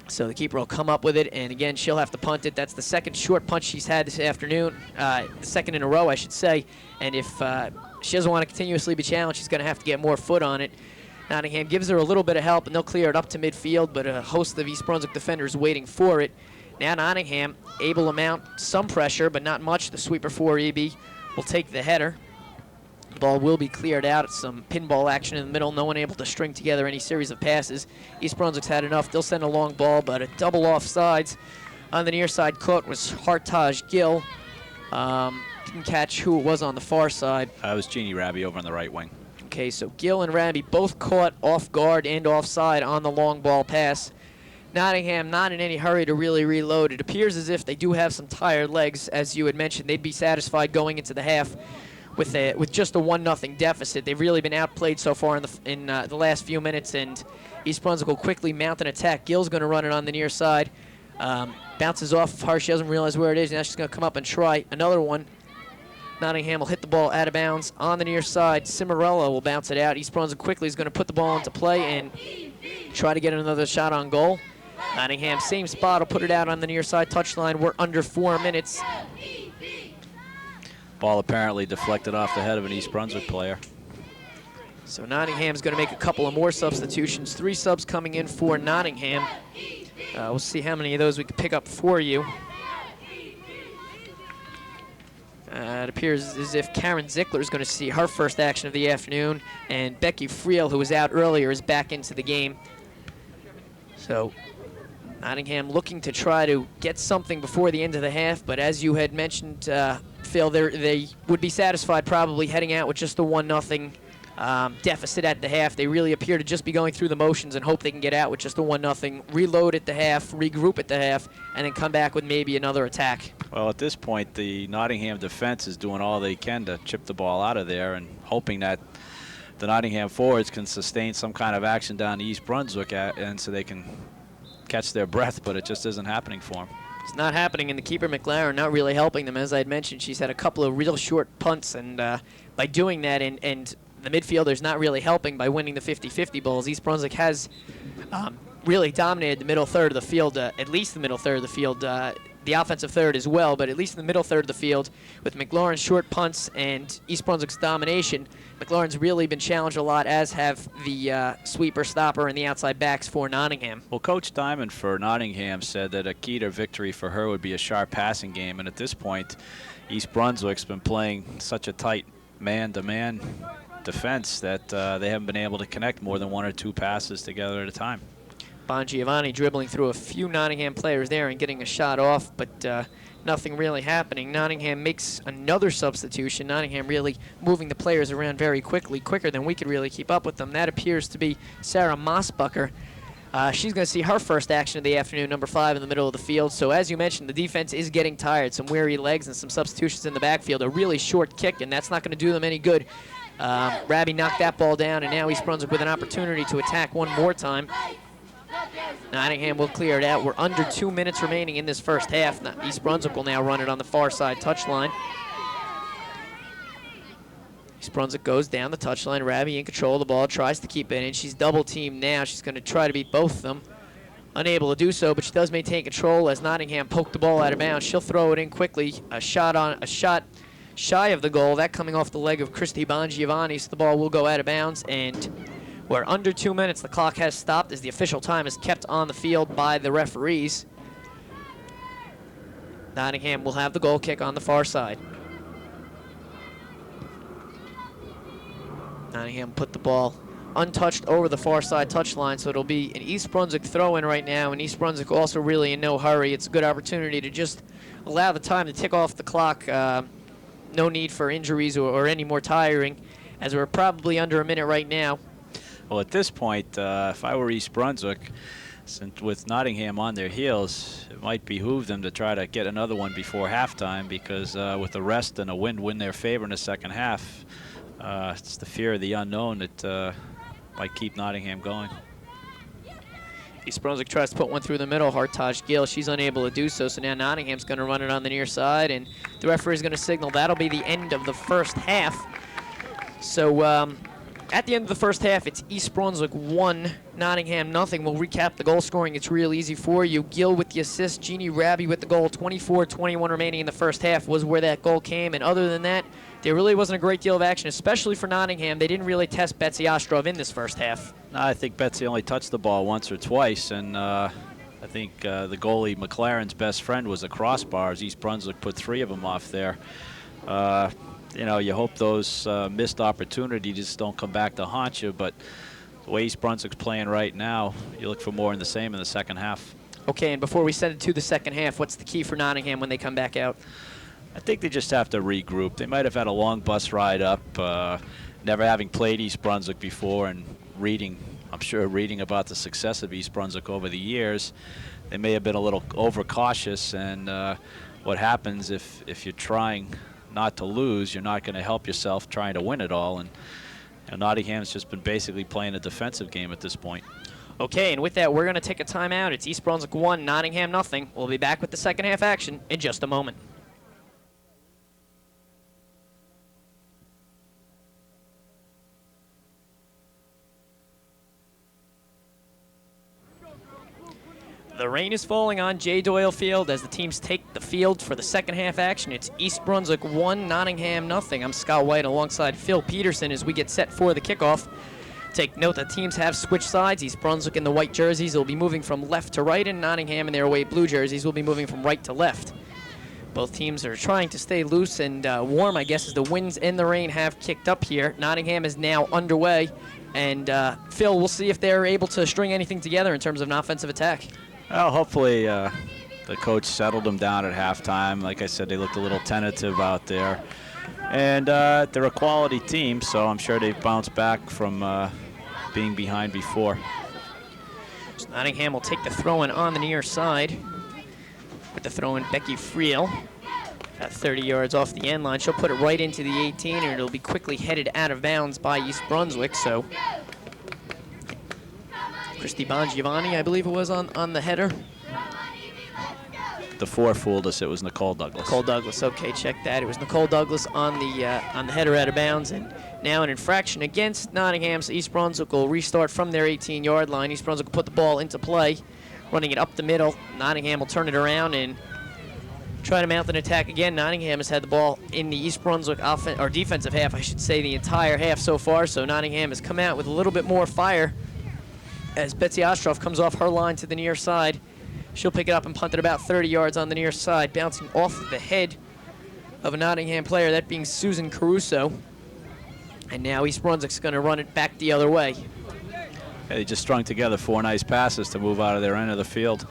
So the keeper will come up with it, and again, she'll have to punt it. That's the second short punt she's had this afternoon, the second in a row, I should say. And if she doesn't want to continuously be challenged, she's going to have to get more foot on it. Nottingham gives her a little bit of help, and they'll clear it up to midfield, but a host of East Brunswick defenders waiting for it. Now Nottingham able to mount some pressure, but not much. The sweeper for EB will take the header. The ball will be cleared out. It's some pinball action in the middle. No one able to string together any series of passes. East Brunswick's had enough. They'll send a long ball, but a double offsides on the near side. Caught was Hartaj Gill. Didn't catch who it was on the far side. It was Jeannie Rabi over on the right wing. Okay, so Gill and Rabi both caught off guard and offside on the long ball pass. Nottingham not in any hurry to really reload. It appears as if they do have some tired legs. As you had mentioned, they'd be satisfied going into the half with just a 1-0 deficit. They've really been outplayed so far in the last few minutes, and East Brunswick will quickly mount an attack. Gill's going to run it on the near side. Bounces off of her. She doesn't realize where it is. Now she's going to come up and try another one. Nottingham will hit the ball out of bounds on the near side. Cimarella will bounce it out. East Brunswick quickly is going to put the ball into play and try to get another shot on goal. Nottingham, same spot, will put it out on the near side touchline. We're under 4 minutes. Ball apparently deflected off the head of an East Brunswick player. So Nottingham's going to make a couple of more substitutions. 3 subs coming in for Nottingham. We'll see how many of those we can pick up for you. It appears as if Karen Zickler is going to see her first action of the afternoon, and Becky Friel, who was out earlier, is back into the game. So Nottingham looking to try to get something before the end of the half, but as you had mentioned, Phil, they would be satisfied probably heading out with just the 1-0 deficit at the half. They really appear to just be going through the motions and hope they can get out with just the 1-0, reload at the half, regroup at the half, and then come back with maybe another attack. Well, at this point, the Nottingham defense is doing all they can to chip the ball out of there and hoping that the Nottingham forwards can sustain some kind of action down to East Brunswick and so they can catch their breath, but it just isn't happening for them. It's not happening, and the keeper, McLaren, not really helping them. As I had mentioned, she's had a couple of real short punts, and by doing that, and the midfielder's not really helping by winning the 50-50 balls. East Brunswick has really dominated the middle third of the field, at least the middle third of the field. the offensive third as well, but at least in the middle third of the field, with McLaurin's short punts and East Brunswick's domination, McLaurin's really been challenged a lot, as have the sweeper, stopper, and the outside backs for Nottingham. Well, Coach Diamond for Nottingham said that a key to victory for her would be a sharp passing game, and at this point, East Brunswick's been playing such a tight man-to-man defense that they haven't been able to connect more than 1 or 2 passes together at a time. Bongiovanni dribbling through a few Nottingham players there and getting a shot off, but nothing really happening. Nottingham makes another substitution. Nottingham really moving the players around very quickly, quicker than we could really keep up with them. That appears to be Sarah Mossbucker. She's going to see her first action of the afternoon, number 5 in the middle of the field. So as you mentioned, the defense is getting tired. Some weary legs and some substitutions in the backfield. A really short kick, and that's not going to do them any good. Rabi knocked that ball down, and now East Brunswick with an opportunity to attack one more time. Nottingham will clear it out. We're under 2 minutes remaining in this first half. East Brunswick will now run it on the far side touchline. East Brunswick goes down the touchline. Rabi in control of the ball, tries to keep it in. She's double teamed now. She's going to try to beat both of them. Unable to do so, but she does maintain control as Nottingham poked the ball out of bounds. She'll throw it in quickly. A shot shy of the goal. That coming off the leg of Christy Bongiovanni, so the ball will go out of bounds, and we're under 2 minutes. The clock has stopped as the official time is kept on the field by the referees. Nottingham will have the goal kick on the far side. Nottingham put the ball untouched over the far side touchline, so it'll be an East Brunswick throw-in right now, and East Brunswick also really in no hurry. It's a good opportunity to just allow the time to tick off the clock. No need for injuries or any more tiring, as we're probably under a minute right now. Well, at this point, if I were East Brunswick, since with Nottingham on their heels, it might behoove them to try to get another one before halftime, because with the rest and a wind in their favor in the second half, it's the fear of the unknown that might keep Nottingham going. East Brunswick tries to put one through the middle. Hartaj Gill, she's unable to do so, so now Nottingham's going to run it on the near side, and the referee's going to signal that'll be the end of the first half. So at the end of the first half, it's East Brunswick 1, Nottingham nothing. We'll recap the goal scoring. It's real easy for you. Gill with the assist, Jeannie Rabi with the goal. 24-21 remaining in the first half was where that goal came, and other than that, there really wasn't a great deal of action, especially for Nottingham. They didn't really test Betsy Ostrov in this first half. No, I think Betsy only touched the ball once or twice, and I think the goalie McLaren's best friend was the crossbars. East Brunswick put 3 of them off there. You know, you hope those missed opportunities just don't come back to haunt you, but the way East Brunswick's playing right now, you look for more in the same in the second half. Okay, and before we send it to the second half, what's the key for Nottingham when they come back out? I think they just have to regroup. They might have had a long bus ride up, never having played East Brunswick before, and I'm sure reading about the success of East Brunswick over the years. They may have been a little overcautious, and what happens if you're trying not to lose, you're not going to help yourself trying to win it all, and Nottingham's just been basically playing a defensive game at this point. Okay, and with that, we're going to take a timeout. It's East Brunswick 1, Nottingham nothing. We'll be back with the second half action in just a moment. The rain is falling on J. Doyle Field as the teams take the field for the second half action. It's East Brunswick 1, Nottingham nothing. I'm Scott White alongside Phil Peterson as we get set for the kickoff. Take note that teams have switched sides. East Brunswick in the white jerseys will be moving from left to right, and Nottingham in their away blue jerseys will be moving from right to left. Both teams are trying to stay loose and warm, I guess, as the winds and the rain have kicked up here. Nottingham is now underway, and Phil, we'll see if they're able to string anything together in terms of an offensive attack. Well, hopefully the coach settled them down at halftime. Like I said, they looked a little tentative out there. And they're a quality team, so I'm sure they've bounced back from being behind before. So Nottingham will take the throw-in on the near side. With the throw-in, Becky Friel, at 30 yards off the end line. She'll put it right into the 18, and it'll be quickly headed out of bounds by East Brunswick. So Christy Bongiovanni, I believe it was, on the header. The 4 fooled us. It was Nicole Douglas. Nicole Douglas. Okay, check that. It was Nicole Douglas on the header out of bounds, and now an infraction against Nottingham. So East Brunswick will restart from their 18-yard line. East Brunswick will put the ball into play, running it up the middle. Nottingham will turn it around, and trying to mount an attack again. Nottingham has had the ball in the East Brunswick defensive half, I should say, the entire half so far. So Nottingham has come out with a little bit more fire as Betsy Ostroff comes off her line to the near side. She'll pick it up and punt it about 30 yards on the near side, bouncing off the head of a Nottingham player, that being Susan Caruso. And now East Brunswick's going to run it back the other way. Yeah, they just strung together 4 nice passes to move out of their end of the field.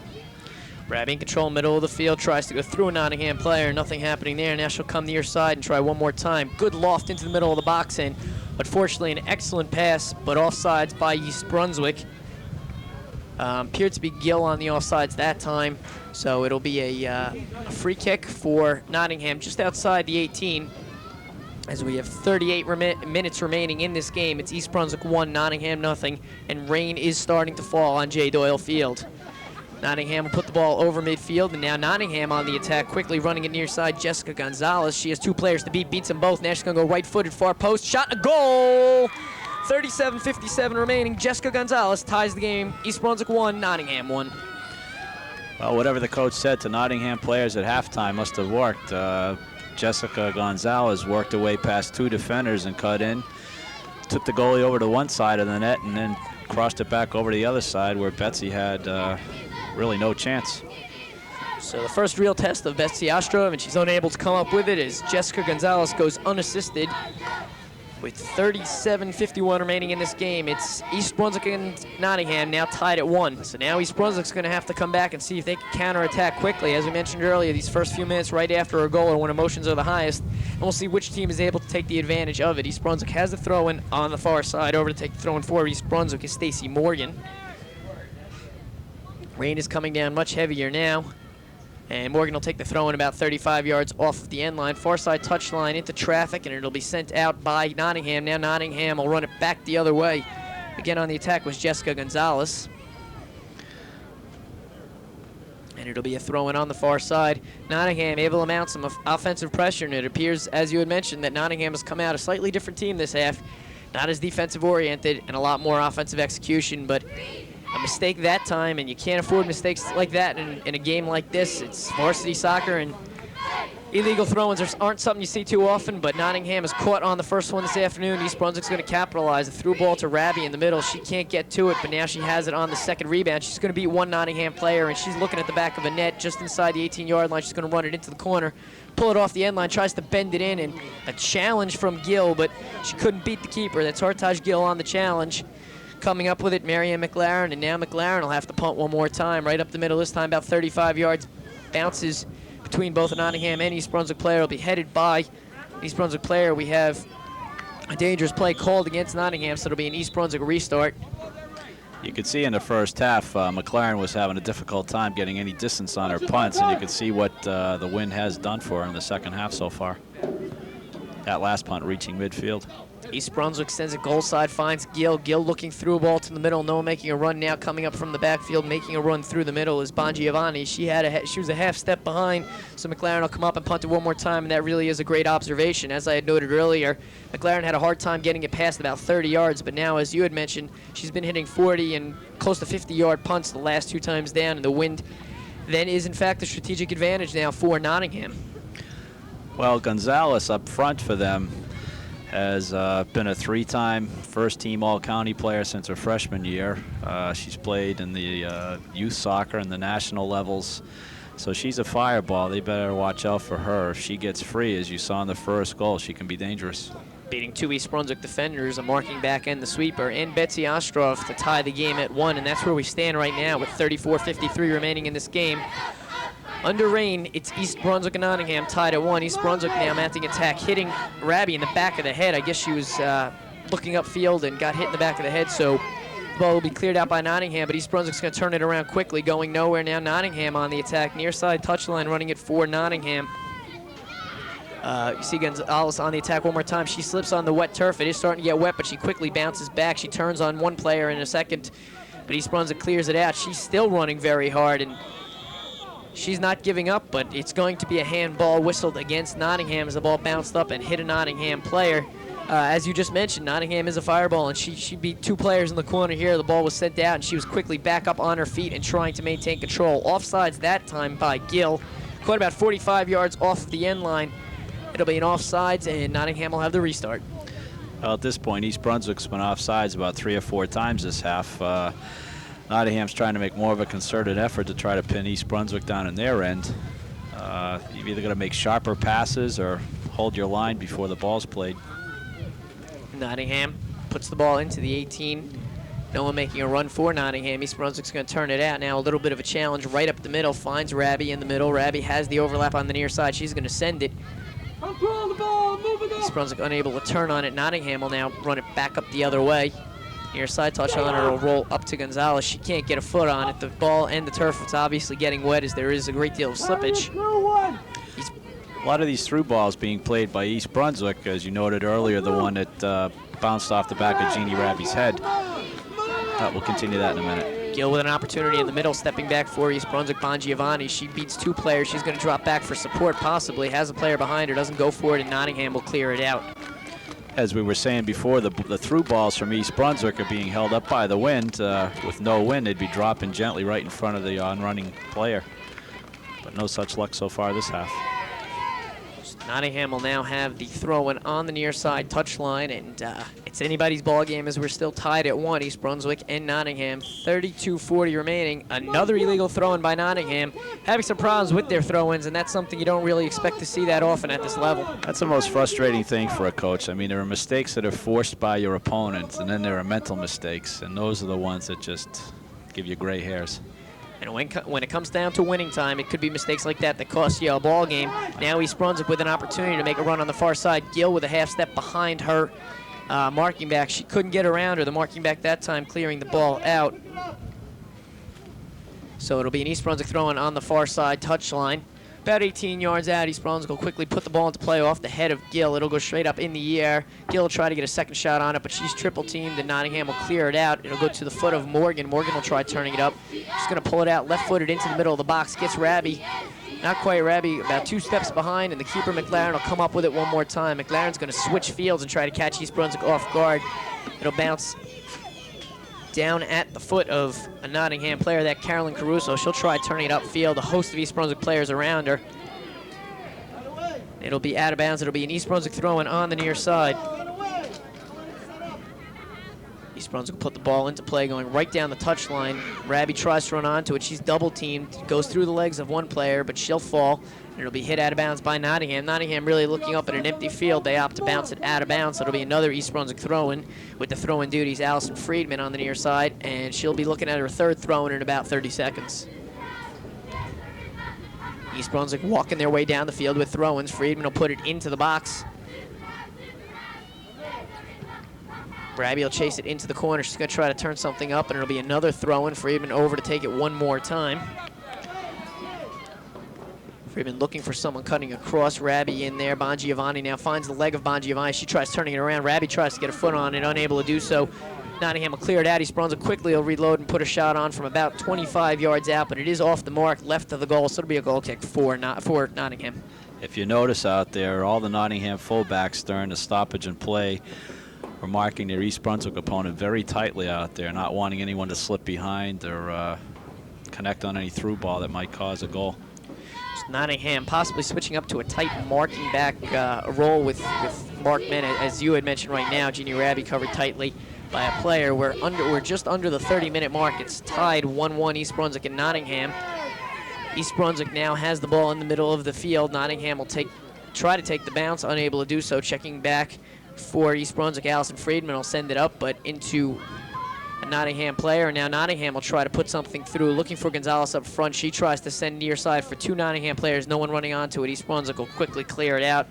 Rabbie in control, middle of the field, tries to go through a Nottingham player. Nothing happening there. Now she'll come near side and try one more time. Good loft into the middle of the box, and unfortunately an excellent pass, but offsides by East Brunswick. Appeared to be Gill on the offsides that time, so it'll be a free kick for Nottingham just outside the 18. As we have 38 minutes remaining in this game, it's East Brunswick 1, Nottingham nothing, and rain is starting to fall on J. Doyle Field. Nottingham will put the ball over midfield, and now Nottingham on the attack, quickly running it near side. Jessica Gonzalez, she has 2 players to beat, beats them both. Now she's going to go right-footed, far post, shot, a goal! 37:57 remaining. Jessica Gonzalez ties the game. East Brunswick 1, Nottingham 1. Well, whatever the coach said to Nottingham players at halftime must have worked. Jessica Gonzalez worked her way past 2 defenders and cut in, took the goalie over to one side of the net, and then crossed it back over to the other side where Betsy had really no chance. So the first real test of Betsy Ostrov, and she's unable to come up with it, as Jessica Gonzalez goes unassisted. With 37:51 remaining in this game, it's East Brunswick and Nottingham now tied at 1. So now East Brunswick's going to have to come back and see if they can counterattack quickly. As we mentioned earlier, these first few minutes right after a goal are when emotions are the highest, and we'll see which team is able to take the advantage of it. East Brunswick has the throw-in on the far side. Over to take the throw-in for East Brunswick is Stacy Morgan. Rain is coming down much heavier now. And Morgan will take the throw in about 35 yards off of the end line. Far side touchline into traffic, and it'll be sent out by Nottingham. Now Nottingham will run it back the other way. Again on the attack was Jessica Gonzalez. And it'll be a throw in on the far side. Nottingham able to mount some offensive pressure, and it appears, as you had mentioned, that Nottingham has come out a slightly different team this half. Not as defensive oriented and a lot more offensive execution, but a mistake that time, and you can't afford mistakes like that in a game like this. It's varsity soccer, and illegal throw-ins aren't something you see too often, but Nottingham is caught on the first one this afternoon. East Brunswick's going to capitalize. A through ball to Rabbie in the middle. She can't get to it, but now she has it on the second rebound. She's going to beat one Nottingham player, and she's looking at the back of a net just inside the 18-yard line. She's going to run it into the corner, pull it off the end line, tries to bend it in, and a challenge from Gill, but she couldn't beat the keeper. That's Hartaj Gill on the challenge. Coming up with it, Marianne McLaren, and now McLaren will have to punt one more time, right up the middle, this time about 35 yards. Bounces between both a Nottingham and East Brunswick player. Will be headed by East Brunswick player. We have a dangerous play called against Nottingham, so it'll be an East Brunswick restart. You could see in the first half, McLaren was having a difficult time getting any distance on her punts, and you could see what the wind has done for her in the second half so far. That last punt reaching midfield. East Brunswick sends it goal side, finds Gill. Gill looking through a ball to the middle. Noah making a run now, coming up from the backfield, making a run through the middle is Bongiovanni. She was a half step behind, so McLaren will come up and punt it one more time, and that really is a great observation. As I had noted earlier, McLaren had a hard time getting it past about 30 yards, but now, as you had mentioned, she's been hitting 40 and close to 50-yard punts the last 2 times down, and the wind then is, in fact, a strategic advantage now for Nottingham. Well, Gonzalez up front for them has been a 3-time first-team All-County player since her freshman year. She's played in the youth soccer and the national levels, so she's a fireball. They better watch out for her. If she gets free, as you saw in the first goal, she can be dangerous. Beating 2 East Brunswick defenders, a marking back and the sweeper, and Betsy Ostrov to tie the game at 1, and that's where we stand right now with 34:53 remaining in this game. Under rain, it's East Brunswick and Nottingham tied at 1. East Brunswick now mounting attack, hitting Rabbie in the back of the head. I guess she was looking upfield and got hit in the back of the head, so the ball will be cleared out by Nottingham, but East Brunswick's going to turn it around quickly, going nowhere now. Nottingham on the attack, near side touchline, running it for Nottingham. You see Gonzalez on the attack one more time. She slips on the wet turf. It is starting to get wet, but she quickly bounces back. She turns on one player in a second, but East Brunswick clears it out. She's still running very hard, and she's not giving up, but it's going to be a handball whistled against Nottingham as the ball bounced up and hit a Nottingham player. As you just mentioned, Nottingham is a fireball, and she beat 2 players in the corner here. The ball was sent out, and she was quickly back up on her feet and trying to maintain control. Offsides that time by Gill. Caught about 45 yards off the end line. It'll be an offsides, and Nottingham will have the restart. Well, at this point, East Brunswick's been offsides about 3 or 4 times this half. Nottingham's trying to make more of a concerted effort to try to pin East Brunswick down in their end. You've either got to make sharper passes or hold your line before the ball's played. Nottingham puts the ball into the 18. No one making a run for Nottingham. East Brunswick's going to turn it out now. A little bit of a challenge right up the middle. Finds Rabbie in the middle. Rabbie has the overlap on the near side. She's going to send it. Control the ball, move it up. East Brunswick unable to turn on it. Nottingham will now run it back up the other way. Near side touch on it. It'll roll up to Gonzalez. She can't get a foot on it. The ball and the turf, it's obviously getting wet as there is a great deal of slippage. A lot of these through balls being played by East Brunswick, as you noted earlier, the one that bounced off the back of Jeannie Rabbie's head. We'll continue that in a minute. Gill with an opportunity in the middle, stepping back for East Brunswick. Bongiovanni, she beats 2 players. She's going to drop back for support, possibly. Has a player behind her, doesn't go for it, and Nottingham will clear it out. As we were saying before, the through balls from East Brunswick are being held up by the wind. With no wind, they'd be dropping gently right in front of the on-running player. But no such luck so far this half. Nottingham will now have the throw-in on the near side touchline, and it's anybody's ball game as we're still tied at 1, East Brunswick and Nottingham. 32:40 remaining. Another illegal throw-in by Nottingham. Having some problems with their throw-ins, and that's something you don't really expect to see that often at this level. That's the most frustrating thing for a coach. I mean, there are mistakes that are forced by your opponents, and then there are mental mistakes, and those are the ones that just give you gray hairs. And when it comes down to winning time, it could be mistakes like that that cost you a ball game. Now East Brunswick with an opportunity to make a run on the far side. Gill with a half step behind her marking back. She couldn't get around her. The marking back that time clearing the ball out. So it'll be an East Brunswick throwing on the far side touchline. About 18 yards out, East Brunswick will quickly put the ball into play off the head of Gill. It'll go straight up in the air. Gill will try to get a second shot on it, but she's triple teamed, and Nottingham will clear it out. It'll go to the foot of Morgan. Morgan will try turning it up. She's going to pull it out left-footed into the middle of the box. Gets Rabbie. Not quite Rabbie, about 2 steps behind, and the keeper, McLaren, will come up with it one more time. McLaren's going to switch fields and try to catch East Brunswick off guard. It'll bounce down at the foot of a Nottingham player, that Carolyn Caruso. She'll try turning it upfield. A host of East Brunswick players around her. It'll be out of bounds. It'll be an East Brunswick throw-in on the near side. East Brunswick put the ball into play, going right down the touchline. Rabbie tries to run onto it. She's double-teamed, goes through the legs of one player, but she'll fall. And it'll be hit out of bounds by Nottingham. Nottingham really looking up at an empty field. They opt to bounce it out of bounds. So it'll be another East Brunswick throw-in with the throw-in duties. Allison Friedman on the near side, and she'll be looking at her 3rd throw-in in about 30 seconds. East Brunswick walking their way down the field with throw-ins. Friedman will put it into the box. Rabbie will chase it into the corner. She's going to try to turn something up, and it'll be another throw-in. Friedman over to take it one more time. Friedman looking for someone cutting across. Rabbie in there. Bongiovanni now finds the leg of Bongiovanni. She tries turning it around. Rabbie tries to get a foot on it, unable to do so. Nottingham will clear it out. East Brunswick quickly will reload and put a shot on from about 25 yards out, but it is off the mark, left of the goal, so it'll be a goal kick for Nottingham. If you notice out there, all the Nottingham fullbacks during the stoppage and play were marking their East Brunswick opponent very tightly out there, not wanting anyone to slip behind or connect on any through ball that might cause a goal. Nottingham possibly switching up to a tight marking back role with Mark Men, as you had mentioned right now. Jeannie Rabbie covered tightly by a player. We're just under the 30-minute mark. It's tied 1-1 East Brunswick and Nottingham. East Brunswick now has the ball in the middle of the field. Nottingham will try to take the bounce, unable to do so. Checking back for East Brunswick, Allison Friedman will send it up, but into a Nottingham player. Now Nottingham will try to put something through, looking for Gonzalez up front. She tries to send near side for 2 Nottingham players. No one running onto it. East Brunswick will quickly clear it out.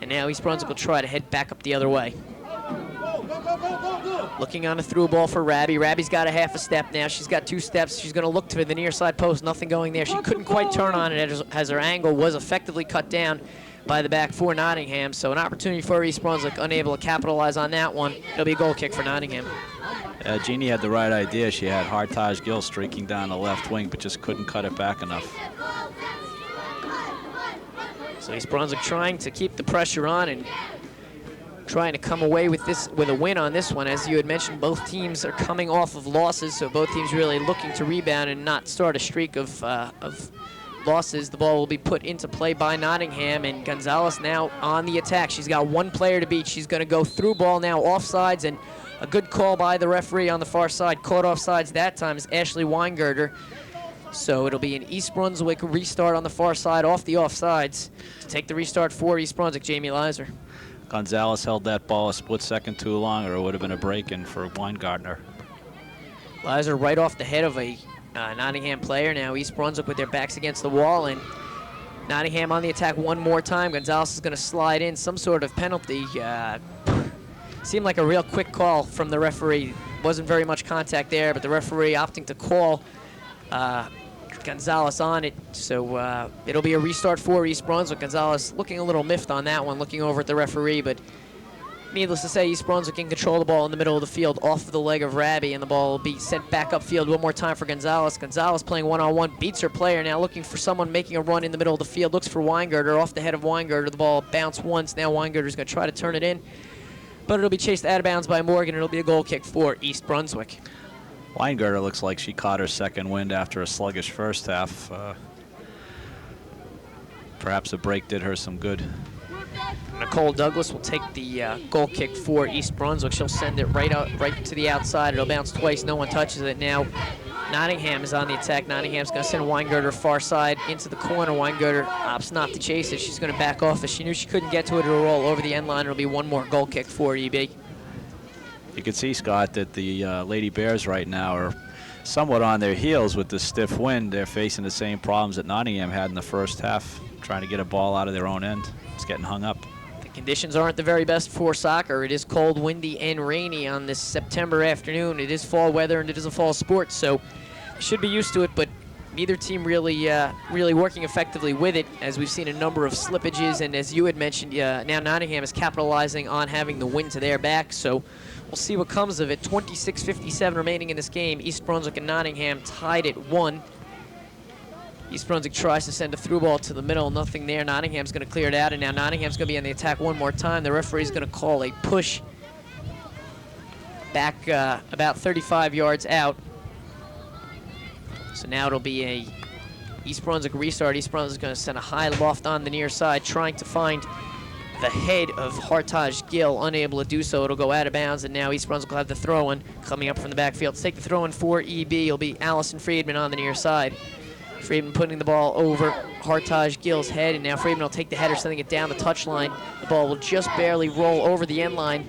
And now East Brunswick will try to head back up the other way. Looking on a through ball for Rabbie. Rabbie's got a half a step now. She's got 2 steps. She's going to look to the near side post. Nothing going there. She couldn't quite turn on it as her angle was effectively cut down by the back for Nottingham. So an opportunity for East Brunswick, unable to capitalize on that one. It'll be a goal kick for Nottingham. Jeannie had the right idea. She had Hartage Gill streaking down the left wing, but just couldn't cut it back enough. So East Brunswick trying to keep the pressure on and trying to come away with a win on this one. As you had mentioned, both teams are coming off of losses, so both teams really looking to rebound and not start a streak of losses, the ball will be put into play by Nottingham, and Gonzalez now on the attack. She's got one player to beat. She's going to go through ball now, offsides, and a good call by the referee on the far side. Caught offsides that time is Ashley Weingirter. So it'll be an East Brunswick restart on the far side off the offsides to take the restart for East Brunswick. Jamie Lizer. Gonzalez held that ball a split second too long, or it would have been a break-in for Weingartner. Lizer right off the head of a Nottingham player. Now East Brunswick with their backs against the wall, and Nottingham on the attack one more time. Gonzalez is going to slide in some sort of penalty. Seemed like a real quick call from the referee. Wasn't very much contact there, but the referee opting to call Gonzalez on it. So it'll be a restart for East Brunswick. Gonzalez looking a little miffed on that one, looking over at the referee, but needless to say, East Brunswick can control the ball in the middle of the field off of the leg of Rabbie, and the ball will be sent back upfield one more time for Gonzalez. Gonzalez playing one-on-one, beats her player, now looking for someone making a run in the middle of the field, looks for Weingirter, off the head of Weingirter. The ball bounced once, now Weingerter's going to try to turn it in, but it'll be chased out of bounds by Morgan. It'll be a goal kick for East Brunswick. Weingirter looks like she caught her second wind after a sluggish first half. Perhaps a break did her some good. Nicole Douglas will take the goal kick for East Brunswick. She'll send it right to the outside. It'll bounce twice. No one touches it. Now Nottingham is on the attack. Nottingham's going to send Weingirter far side into the corner. Weingirter opts not to chase it. She's going to back off as she knew she couldn't get to it. It'll roll over the end line. It'll be one more goal kick for EB. You can see, Scott, that the Lady Bears right now are somewhat on their heels with the stiff wind. They're facing the same problems that Nottingham had in the first half, trying to get a ball out of their own end. It's getting hung up. The conditions aren't the very best for soccer. It is cold, windy, and rainy on this September afternoon. It is fall weather, and it is a fall sport, so should be used to it, but neither team really working effectively with it, as we've seen a number of slippages, and as you had mentioned, now Nottingham is capitalizing on having the wind to their back, so we'll see what comes of it. 26:57 remaining in this game. East Brunswick and Nottingham tied at 1. East Brunswick tries to send a through ball to the middle. Nothing there. Nottingham's going to clear it out, and now Nottingham's going to be on the attack one more time. The referee's going to call a push back about 35 yards out. So now it'll be a East Brunswick restart. East Brunswick's going to send a high loft on the near side, trying to find the head of Hartage Gill, unable to do so. It'll go out of bounds, and now East Brunswick will have the throw-in coming up from the backfield. To take the throw-in for EB, it'll be Allison Friedman on the near side. Friedman putting the ball over Hartage Gill's head, and now Friedman will take the header, sending it down the touchline. The ball will just barely roll over the end line.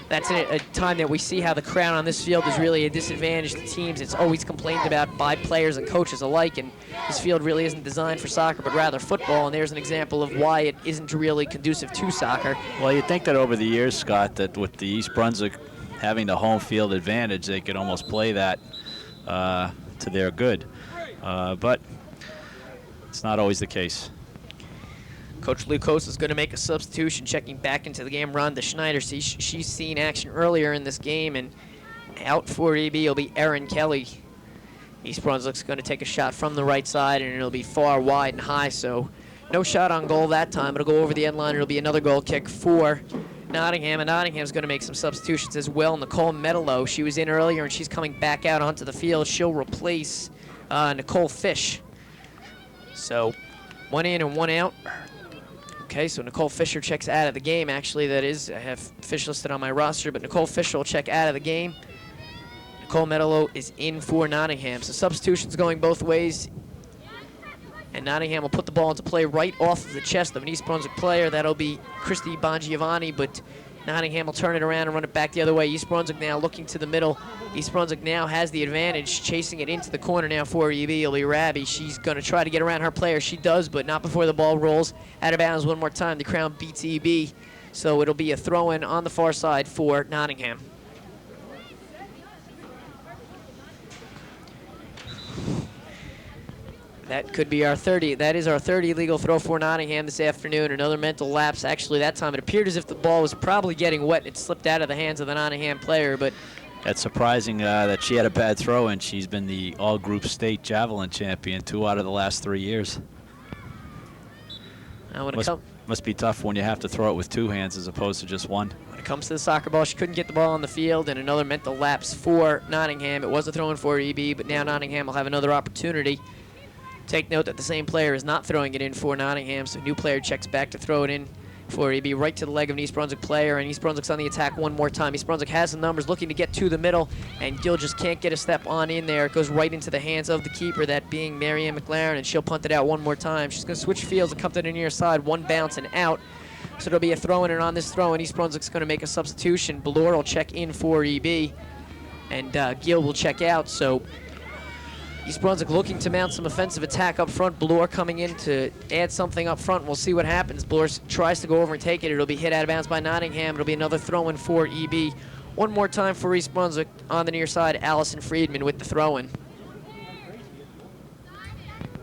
That's a time that we see how the crowd on this field is really a disadvantage to teams. It's always complained about by players and coaches alike, and this field really isn't designed for soccer, but rather football, and there's an example of why it isn't really conducive to soccer. Well, you'd think that over the years, Scott, that with the East Brunswick having the home field advantage, they could almost play that to their good. But it's not always the case. Coach Lucas is going to make a substitution, checking back into the game. Rhonda Schneider, she's seen action earlier in this game, and out for EB will be Erin Kelly. East Brunswick's going to take a shot from the right side, and it'll be far wide and high, so no shot on goal that time. It'll go over the end line. It'll be another goal kick for Nottingham, and Nottingham's going to make some substitutions as well. Nicole Metallo, she was in earlier, and she's coming back out onto the field. She'll replace Nicole Fish. So, one in and one out. Okay, so Nicole Fisher checks out of the game. Actually, that is, I have Fish listed on my roster, but Nicole Fisher will check out of the game. Nicole Metallo is in for Nottingham. So substitutions going both ways. And Nottingham will put the ball into play right off of the chest of an East Brunswick player. That'll be Christy Bongiovanni, but Nottingham will turn it around and run it back the other way. East Brunswick now looking to the middle. East Brunswick now has the advantage, chasing it into the corner now for EB. It'll be Rabbie. She's going to try to get around her player. She does, but not before the ball rolls out of bounds one more time. The Crown beats EB, so it'll be a throw-in on the far side for Nottingham. That could be our 30. That is our 30 illegal throw for Nottingham this afternoon. Another mental lapse. Actually, that time it appeared as if the ball was probably getting wet. It slipped out of the hands of the Nottingham player, but that's surprising that she had a bad throw, and she's been the all-group state javelin champion 2 out of the last 3 years. Must be tough when you have to throw it with 2 hands as opposed to just 1. When it comes to the soccer ball, she couldn't get the ball on the field, and another mental lapse for Nottingham. It was a throw-in for EB, but now Nottingham will have another opportunity. Take note that the same player is not throwing it in for Nottingham, so new player checks back to throw it in for EB right to the leg of an East Brunswick player, and East Brunswick's on the attack one more time. East Brunswick has the numbers, looking to get to the middle, and Gill just can't get a step on in there. It goes right into the hands of the keeper, that being Marianne McLaren, and she'll punt it out one more time. She's going to switch fields and come to the near side, one bounce and out. So there'll be a throw-in, and on this throw-in, East Brunswick's going to make a substitution. Ballore will check in for EB, and Gill will check out. So East Brunswick looking to mount some offensive attack up front. Ballore coming in to add something up front. We'll see what happens. Ballore tries to go over and take it. It'll be hit out of bounds by Nottingham. It'll be another throw-in for EB. One more time for East Brunswick on the near side. Allison Friedman with the throw-in.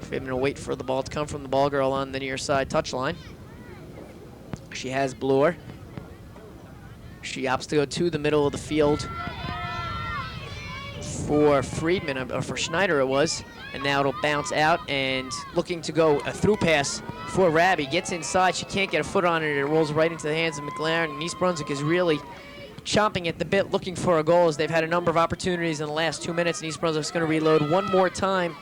Friedman will wait for the ball to come from the ball girl on the near side touchline. She has Ballore. She opts to go to the middle of the field for Friedman, or for Schneider it was, and now it'll bounce out, and looking to go a through pass for Raby. Gets inside, she can't get a foot on it, it rolls right into the hands of McLaren, and East Brunswick is really chomping at the bit looking for a goal, as they've had a number of opportunities in the last 2 minutes, and East Brunswick's going to reload one more time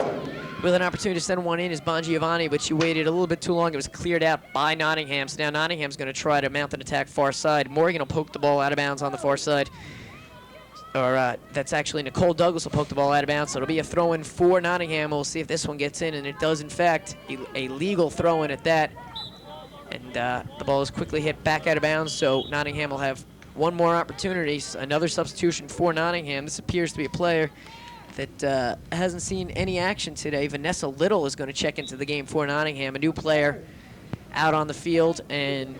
with an opportunity to send one in is Bongiovanni, but she waited a little bit too long. It was cleared out by Nottingham, so now Nottingham's going to try to mount an attack far side. Morgan will poke the ball out of bounds on the far side. Or that's actually Nicole Douglas will poke the ball out of bounds, so it'll be a throw-in for Nottingham. We'll see if this one gets in, and it does, in fact, a legal throw-in at that. And the ball is quickly hit back out of bounds, so Nottingham will have one more opportunity. Another substitution for Nottingham. This appears to be a player that hasn't seen any action today. Vanessa Little is going to check into the game for Nottingham, a new player out on the field, and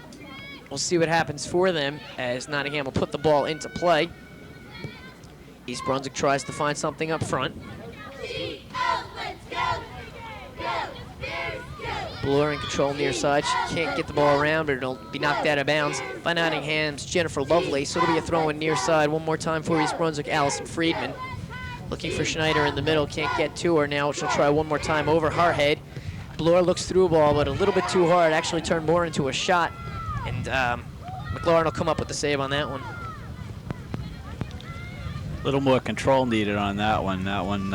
we'll see what happens for them as Nottingham will put the ball into play. East Brunswick tries to find something up front. Ballore in control near side. She can't get the ball around, but it'll be knocked out of bounds by Nottingham's Jennifer Lovelace. So it'll be a throw in near side. One more time for East Brunswick, Allison Friedman. Looking for Schneider in the middle, can't get to her. Now she'll try one more time over her head. Ballore looks through a ball, but a little bit too hard. Actually turned more into a shot, and McLaurin will come up with the save on that one. A little more control needed on that one. That one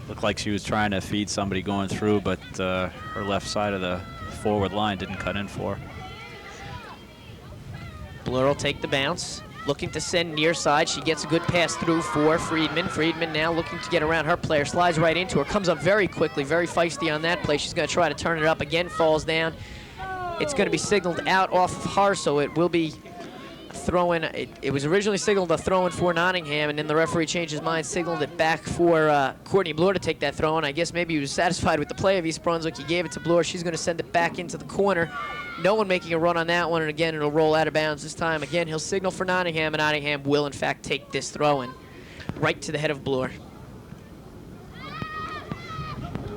looked like she was trying to feed somebody going through, but her left side of the forward line didn't cut in for her. Ballore will take the bounce. Looking to send near side. She gets a good pass through for Friedman. Friedman now looking to get around her player. Slides right into her. Comes up very quickly. Very feisty on that play. She's going to try to turn it up again. Falls down. It's going to be signaled out off of her, so it will be a throw-in. It was originally signaled a throw-in for Nottingham, and then the referee changed his mind, signaled it back for Courtney Ballore to take that throw-in. I guess maybe he was satisfied with the play of East Brunswick. He gave it to Ballore. She's going to send it back into the corner. No one making a run on that one, and again, it'll roll out of bounds this time. Again, he'll signal for Nottingham, and Nottingham will, in fact, take this throw-in right to the head of Ballore.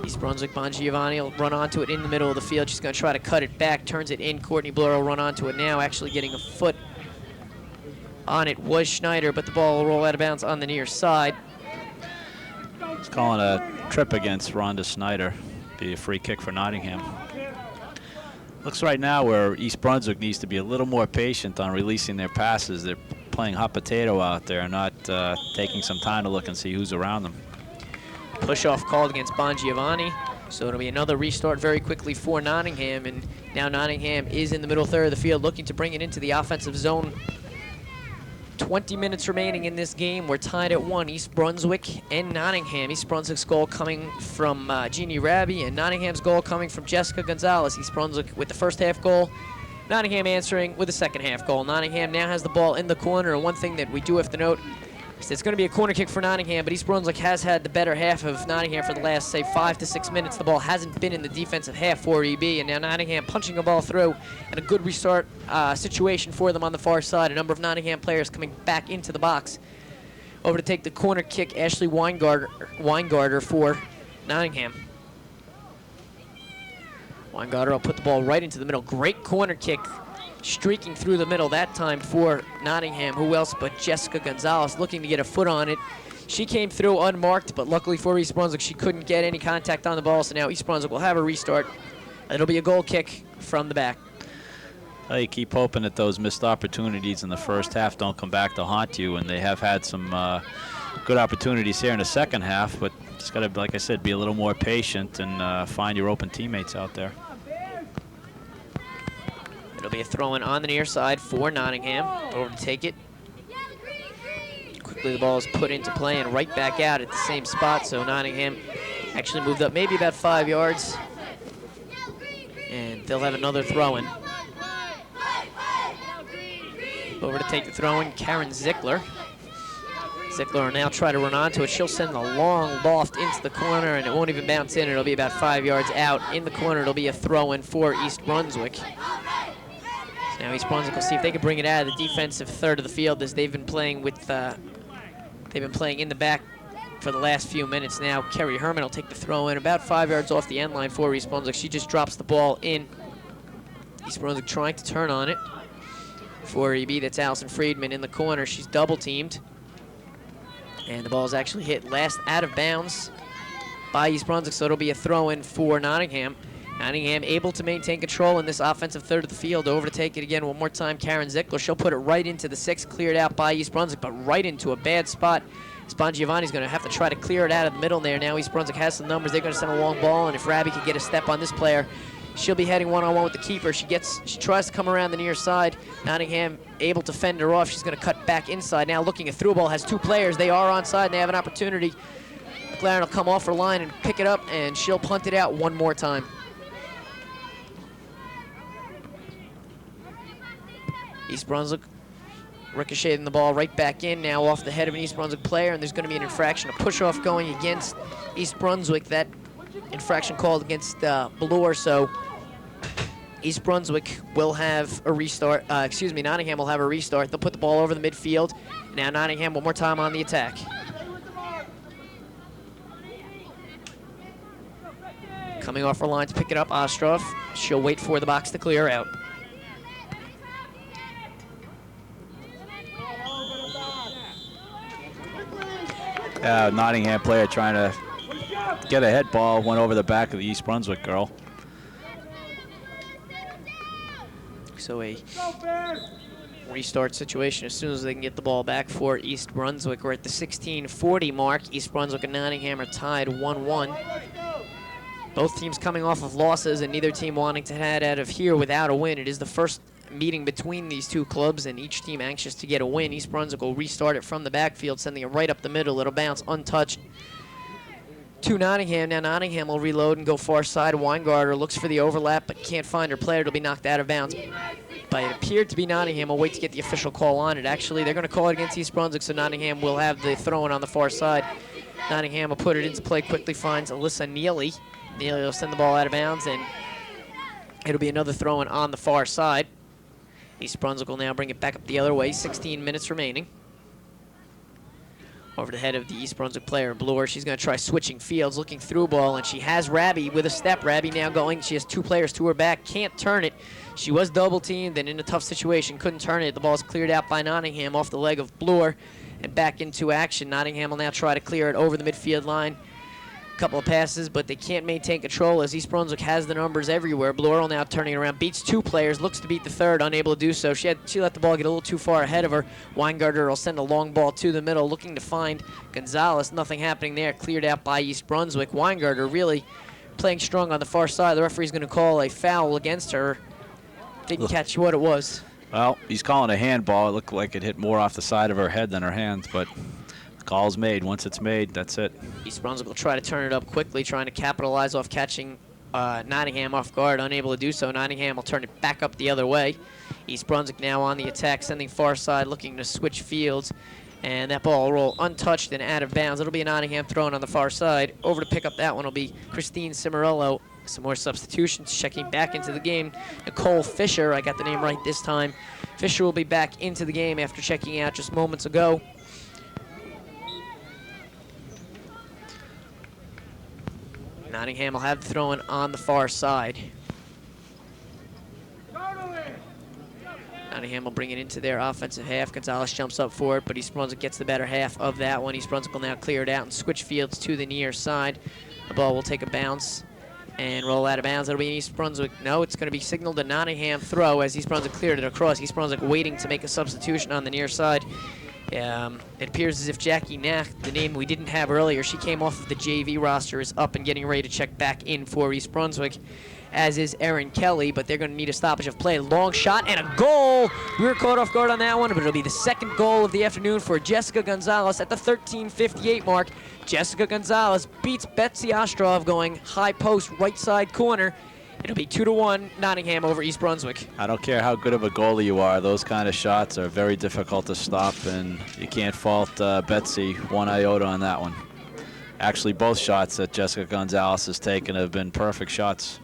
East Brunswick, Bongiovanni will run onto it in the middle of the field. She's going to try to cut it back, turns it in. Courtney Ballore will run onto it now, actually getting a foot on it was Schneider, but the ball will roll out of bounds on the near side. It's calling a trip against Rhonda Schneider. Be a free kick for Nottingham. Looks right now where East Brunswick needs to be a little more patient on releasing their passes. They're playing hot potato out there, not taking some time to look and see who's around them. Push-off called against Bongiovanni, so it'll be another restart very quickly for Nottingham, and now Nottingham is in the middle third of the field looking to bring it into the offensive zone. 20 minutes remaining in this game. We're tied at 1, East Brunswick and Nottingham. East Brunswick's goal coming from Jeannie Raby, and Nottingham's goal coming from Jessica Gonzalez. East Brunswick with the first half goal, Nottingham answering with the second half goal. Nottingham now has the ball in the corner, and one thing that we do have to note is it's going to be a corner kick for Nottingham, but East Brunswick has had the better half of Nottingham for the last, say, 5 to 6 minutes. The ball hasn't been in the defensive half for EB, and now Nottingham punching a ball through, and a good restart situation for them on the far side. A number of Nottingham players coming back into the box. Over to take the corner kick, Ashley Weingarter for Nottingham. Weingarter will put the ball right into the middle. Great corner kick, streaking through the middle that time for Nottingham. Who else but Jessica Gonzalez looking to get a foot on it. She came through unmarked, but luckily for East Brunswick, she couldn't get any contact on the ball, so now East Brunswick will have a restart. It'll be a goal kick from the back. You keep hoping that those missed opportunities in the first half don't come back to haunt you, and they have had some good opportunities here in the second half, but Just got to, like I said, be a little more patient and find your open teammates out there. It'll be a throw-in on the near side for Nottingham. Over to take it. Quickly the ball is put into play and right back out at the same spot. So Nottingham actually moved up maybe about 5 yards. And they'll have another throw-in. Over to take the throw-in, Karen Zickler. Zickler will now try to run onto it. She'll send a long loft into the corner, and it won't even bounce in. It'll be about 5 yards out. In the corner, it'll be a throw-in for East Brunswick. So now East Brunswick will see if they can bring it out of the defensive third of the field, as they've been playing with, they've been playing in the back for the last few minutes now. Kerry Herman will take the throw-in about 5 yards off the end line for East Brunswick. She just drops the ball in. East Brunswick trying to turn on it. For EB, that's Allison Friedman in the corner. She's double-teamed. And the ball is actually hit last out of bounds by East Brunswick, so it'll be a throw-in for Nottingham. Nottingham able to maintain control in this offensive third of the field. Over to take it again one more time, Karen Zickler. She'll put it right into the 6, cleared out by East Brunswick, but right into a bad spot. Spongiovanni's going to have to try to clear it out of the middle there. Now East Brunswick has some numbers. They're going to send a long ball, and if Rabbie can get a step on this player, she'll be heading one-on-one with the keeper. She tries to come around the near side. Nottingham able to fend her off. She's going to cut back inside now, looking at through ball. Has 2 players. They are onside, and they have an opportunity. McLaren will come off her line and pick it up, and she'll punt it out one more time. East Brunswick ricocheting the ball right back in now off the head of an East Brunswick player, and there's going to be an infraction, a push-off going against East Brunswick. That infraction called against Bloor, so East Brunswick will have a restart. Nottingham will have a restart. They'll put the ball over the midfield. Now Nottingham one more time on the attack. Coming off her line to pick it up, Ostroff. She'll wait for the box to clear out. Nottingham player trying to get a head ball, went over the back of the East Brunswick girl. So a restart situation as soon as they can get the ball back for East Brunswick. We're at the 16:40 mark. East Brunswick and Nottingham are tied 1-1. Both teams coming off of losses, and neither team wanting to head out of here without a win. It is the first meeting between these two clubs, and each team anxious to get a win. East Brunswick will restart it from the backfield, sending it right up the middle. It'll bounce untouched to Nottingham. Now Nottingham will reload and go far side. Weingarter looks for the overlap, but can't find her player. It'll be knocked out of bounds. But it appeared to be Nottingham. We'll wait to get the official call on it. Actually, they're going to call it against East Brunswick, so Nottingham will have the throw-in on the far side. Nottingham will put it into play, quickly finds Alyssa Neely. Neely will send the ball out of bounds, and it'll be another throw-in on the far side. East Brunswick will now bring it back up the other way. 16 minutes remaining. Over the head of the East Brunswick player, Bloor. She's going to try switching fields, looking through ball, and she has Rabbie with a step. Rabbie now going. She has 2 players to her back. Can't turn it. She was double-teamed and in a tough situation. Couldn't turn it. The ball's cleared out by Nottingham off the leg of Bloor and back into action. Nottingham will now try to clear it over the midfield line. Couple of passes, but they can't maintain control as East Brunswick has the numbers everywhere. Bloor now turning around, beats 2 players, looks to beat the third, unable to do so. She let the ball get a little too far ahead of her. Weingarter will send a long ball to the middle, looking to find Gonzalez. Nothing happening there, cleared out by East Brunswick. Weingarter really playing strong on the far side. The referee's going to call a foul against her. Didn't catch what it was. Well, he's calling a handball. It looked like it hit more off the side of her head than her hands, but the call's made. Once it's made, that's it. East Brunswick will try to turn it up quickly, trying to capitalize off catching Nottingham off guard, unable to do so. Nottingham will turn it back up the other way. East Brunswick now on the attack, sending far side, looking to switch fields. And that ball will roll untouched and out of bounds. It'll be a Nottingham thrown on the far side. Over to pick up that one will be Christine Cimarello. Some more substitutions, checking back into the game. Nicole Fisher, I got the name right this time. Fisher will be back into the game after checking out just moments ago. Nottingham will have the throw-in on the far side. Nottingham will bring it into their offensive half. Gonzalez jumps up for it, but East Brunswick gets the better half of that one. East Brunswick will now clear it out and switch fields to the near side. The ball will take a bounce and roll out of bounds. It'll be an East Brunswick. No, it's going to be signaled a Nottingham throw as East Brunswick cleared it across. East Brunswick waiting to make a substitution on the near side. It appears as if Jackie Knack, the name we didn't have earlier, she came off of the JV roster, is up and getting ready to check back in for East Brunswick, as is Erin Kelly, but they're going to need a stoppage of play. Long shot and a goal. We were caught off guard on that one, but it'll be the second goal of the afternoon for Jessica Gonzalez at the 13:58 mark. Jessica Gonzalez beats Betsy Ostrov, going high post, right side corner. It'll be 2-1 Nottingham over East Brunswick. I don't care how good of a goalie you are, those kind of shots are very difficult to stop, and you can't fault Betsy one iota on that one. Actually, both shots that Jessica Gonzalez has taken have been perfect shots.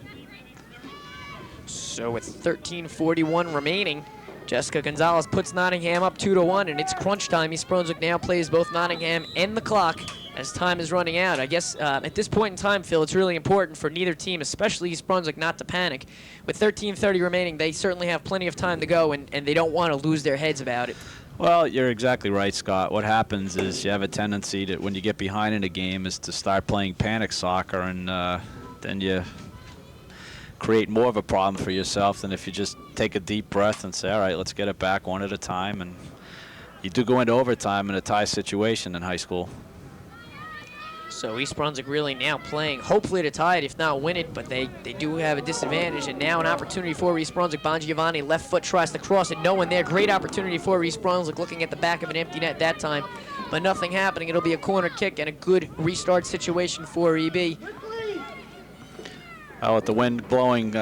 So with 13:41 remaining, Jessica Gonzalez puts Nottingham up 2-1, and it's crunch time. East Brunswick now plays both Nottingham and the clock as time is running out. I guess at this point in time, Phil, it's really important for neither team, especially East Brunswick, not to panic. With 13:30 remaining, they certainly have plenty of time to go, and they don't want to lose their heads about it. Well, you're exactly right, Scott. What happens is you have a tendency to, when you get behind in a game, is to start playing panic soccer, and then you create more of a problem for yourself than if you just take a deep breath and say, all right, let's get it back one at a time. And you do go into overtime in a tie situation in high school. So East Brunswick really now playing, hopefully to tie it, if not win it, but they do have a disadvantage. And now an opportunity for East Brunswick. Bongiovanni, left foot, tries to cross it. No one there. Great opportunity for East Brunswick, looking at the back of an empty net that time, but nothing happening. It'll be a corner kick and a good restart situation for EB. With the wind blowing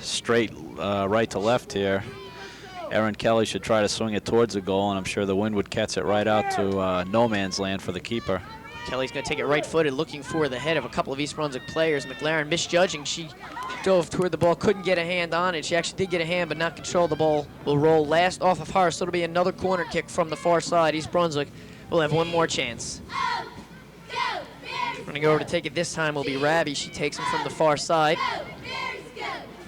straight right to left here, Erin Kelly should try to swing it towards the goal, and I'm sure the wind would catch it right out to no man's land for the keeper. Kelly's going to take it right-footed, looking for the head of a couple of East Brunswick players. McLaren misjudging. She dove toward the ball, couldn't get a hand on it. She actually did get a hand, but not control. The ball will roll last off of her, so it'll be another corner kick from the far side. East Brunswick will have one more chance. Running over to take it this time will be Rabi. She takes him from the far side.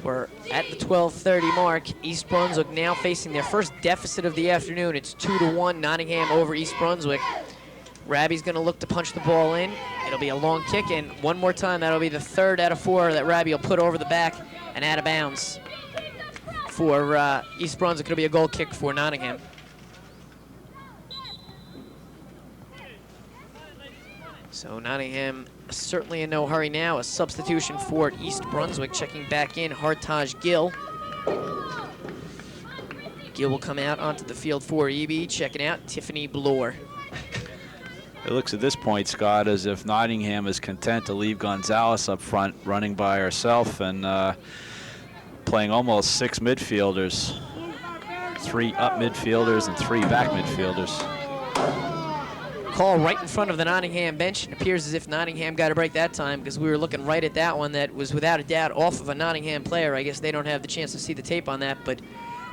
We're at the 12:30 mark. East Brunswick now facing their first deficit of the afternoon. It's 2-1 Nottingham over East Brunswick. Rabi's going to look to punch the ball in. It'll be a long kick, and one more time, that'll be the third out of four that Rabi will put over the back and out of bounds. For East Brunswick, it'll be a goal kick for Nottingham. So Nottingham certainly in no hurry now. A substitution for East Brunswick. Checking back in, Hartaj Gill. Gill will come out onto the field for EB. Checking out Tiffany Bloor. It looks at this point, Scott, as if Nottingham is content to leave Gonzalez up front, running by herself and playing almost six midfielders. 3 up midfielders and 3 back midfielders. Call right in front of the Nottingham bench. It appears as if Nottingham got a break that time, because we were looking right at that one that was without a doubt off of a Nottingham player. I guess they don't have the chance to see the tape on that, but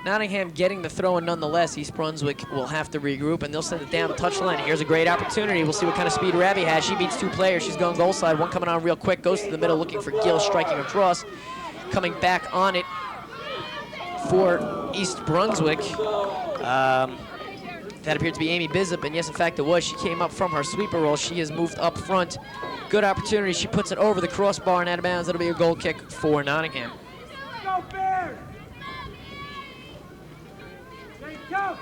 Nottingham getting the throw in nonetheless. East Brunswick will have to regroup, and they'll send it down the touchline. Here's a great opportunity. We'll see what kind of speed Rabi has. She beats 2 players. She's going goal side. One coming on real quick, goes to the middle looking for Gill, striking across. Coming back on it for East Brunswick. That appeared to be Amy Bizup, and yes, in fact, it was. She came up from her sweeper roll. She has moved up front. Good opportunity. She puts it over the crossbar and out of bounds. That'll be a goal kick for Nottingham. Go Bears! Go!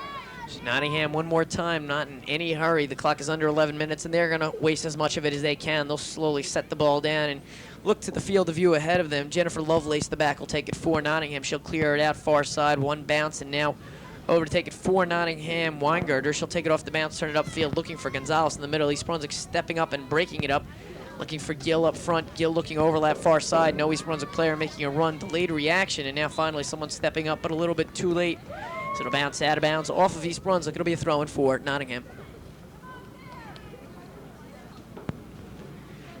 Nottingham one more time, not in any hurry. The clock is under 11 minutes, and they're going to waste as much of it as they can. They'll slowly set the ball down and look to the field of view ahead of them. Jennifer Lovelace, the back, will take it for Nottingham. She'll clear it out far side, one bounce, and now over to take it for Nottingham. Weingarter, she'll take it off the bounce, turn it upfield, looking for Gonzalez in the middle. East Brunswick stepping up and breaking it up, looking for Gill up front. Gill looking overlap far side. No East Brunswick player making a run. Delayed reaction, and now finally someone stepping up, but a little bit too late. So it'll bounce out of bounds off of East Brunswick. It'll be a throw-in for Nottingham.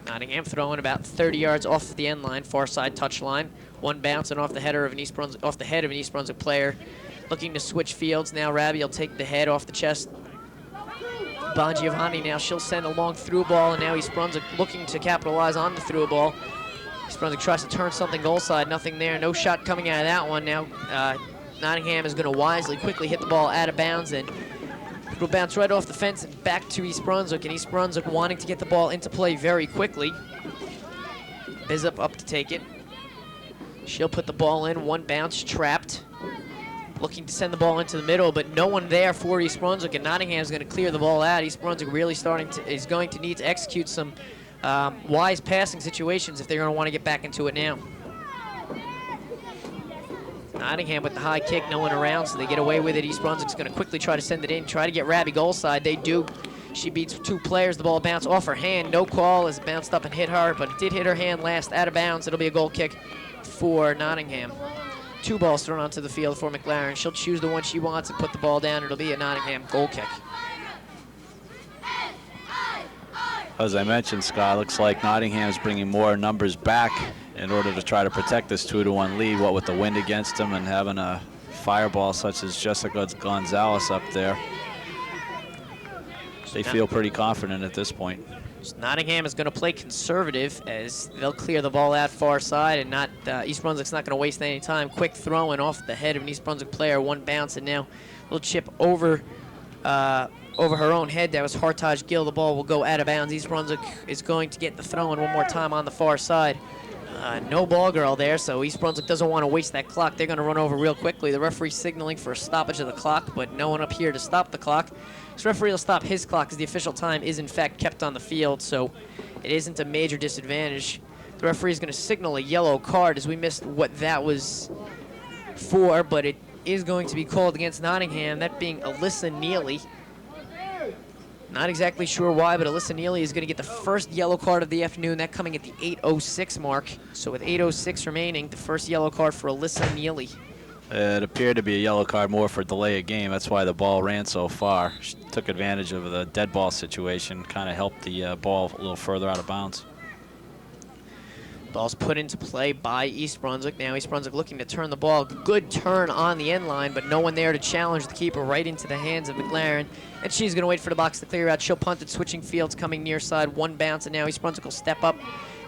Nottingham throwing about 30 yards off the end line, far side touch line. One bouncing off the header of an East Brunswick, off the head of an East Brunswick player. Looking to switch fields now. Rabi will take the head off the chest. Bongiovanni now, she'll send a long through ball, and now East Brunswick looking to capitalize on the through ball. East Brunswick tries to turn something goal side, nothing there. No shot coming out of that one. Now Nottingham is going to wisely quickly hit the ball out of bounds, and it'll bounce right off the fence and back to East Brunswick, and East Brunswick wanting to get the ball into play very quickly. Bizup up to take it. She'll put the ball in, one bounce, trapped. looking to send the ball into the middle, but no one there for East Brunswick, and Nottingham is going to clear the ball out. East Brunswick really is going to need to execute some wise passing situations if they're going to want to get back into it now. Nottingham with the high kick, no one around, so they get away with it. East Brunswick's going to quickly try to send it in, try to get Rabby goal side. They do. She beats 2 players. The ball bounced off her hand. No call as it bounced up and hit her, but it did hit her hand last, out of bounds. It'll be a goal kick for Nottingham. 2 balls thrown onto the field for McLaren. She'll choose the one she wants and put the ball down. It'll be a Nottingham goal kick. As I mentioned, Scott, looks like Nottingham's bringing more numbers back in order to try to protect this 2-1 lead, what with the wind against them and having a fireball such as Jessica Gonzalez up there. They feel pretty confident at this point. Nottingham is going to play conservative as they'll clear the ball out far side, and not East Brunswick's not going to waste any time. Quick throwing off the head of an East Brunswick player, 1 bounce, and now a little chip over her own head. That was Hartage Gill. The ball will go out of bounds. East Brunswick is going to get the throw in one more time on the far side. No ball girl there, so East Brunswick doesn't want to waste that clock. They're going to run over real quickly. The referee signaling for a stoppage of the clock, but no one up here to stop the clock. This referee will stop his clock as the official time is in fact kept on the field, so it isn't a major disadvantage. The referee is going to signal a yellow card as we missed what that was for, but it is going to be called against Nottingham, that being Alyssa Neely. Not exactly sure why, but Alyssa Neely is going to get the first yellow card of the afternoon, that coming at the 8:06 mark. So with 8:06 remaining, the first yellow card for Alyssa Neely. It appeared to be a yellow card more for delay of game. That's why the ball ran so far. She took advantage of the dead ball situation, kind of helped the ball a little further out of bounds. Ball's put into play by East Brunswick. Now East Brunswick looking to turn the ball. Good turn on the end line, but no one there to challenge the keeper, right into the hands of McLaren. And she's going to wait for the box to clear out. She'll punt it, switching fields, coming near side. 1 bounce, and now East Brunswick will step up,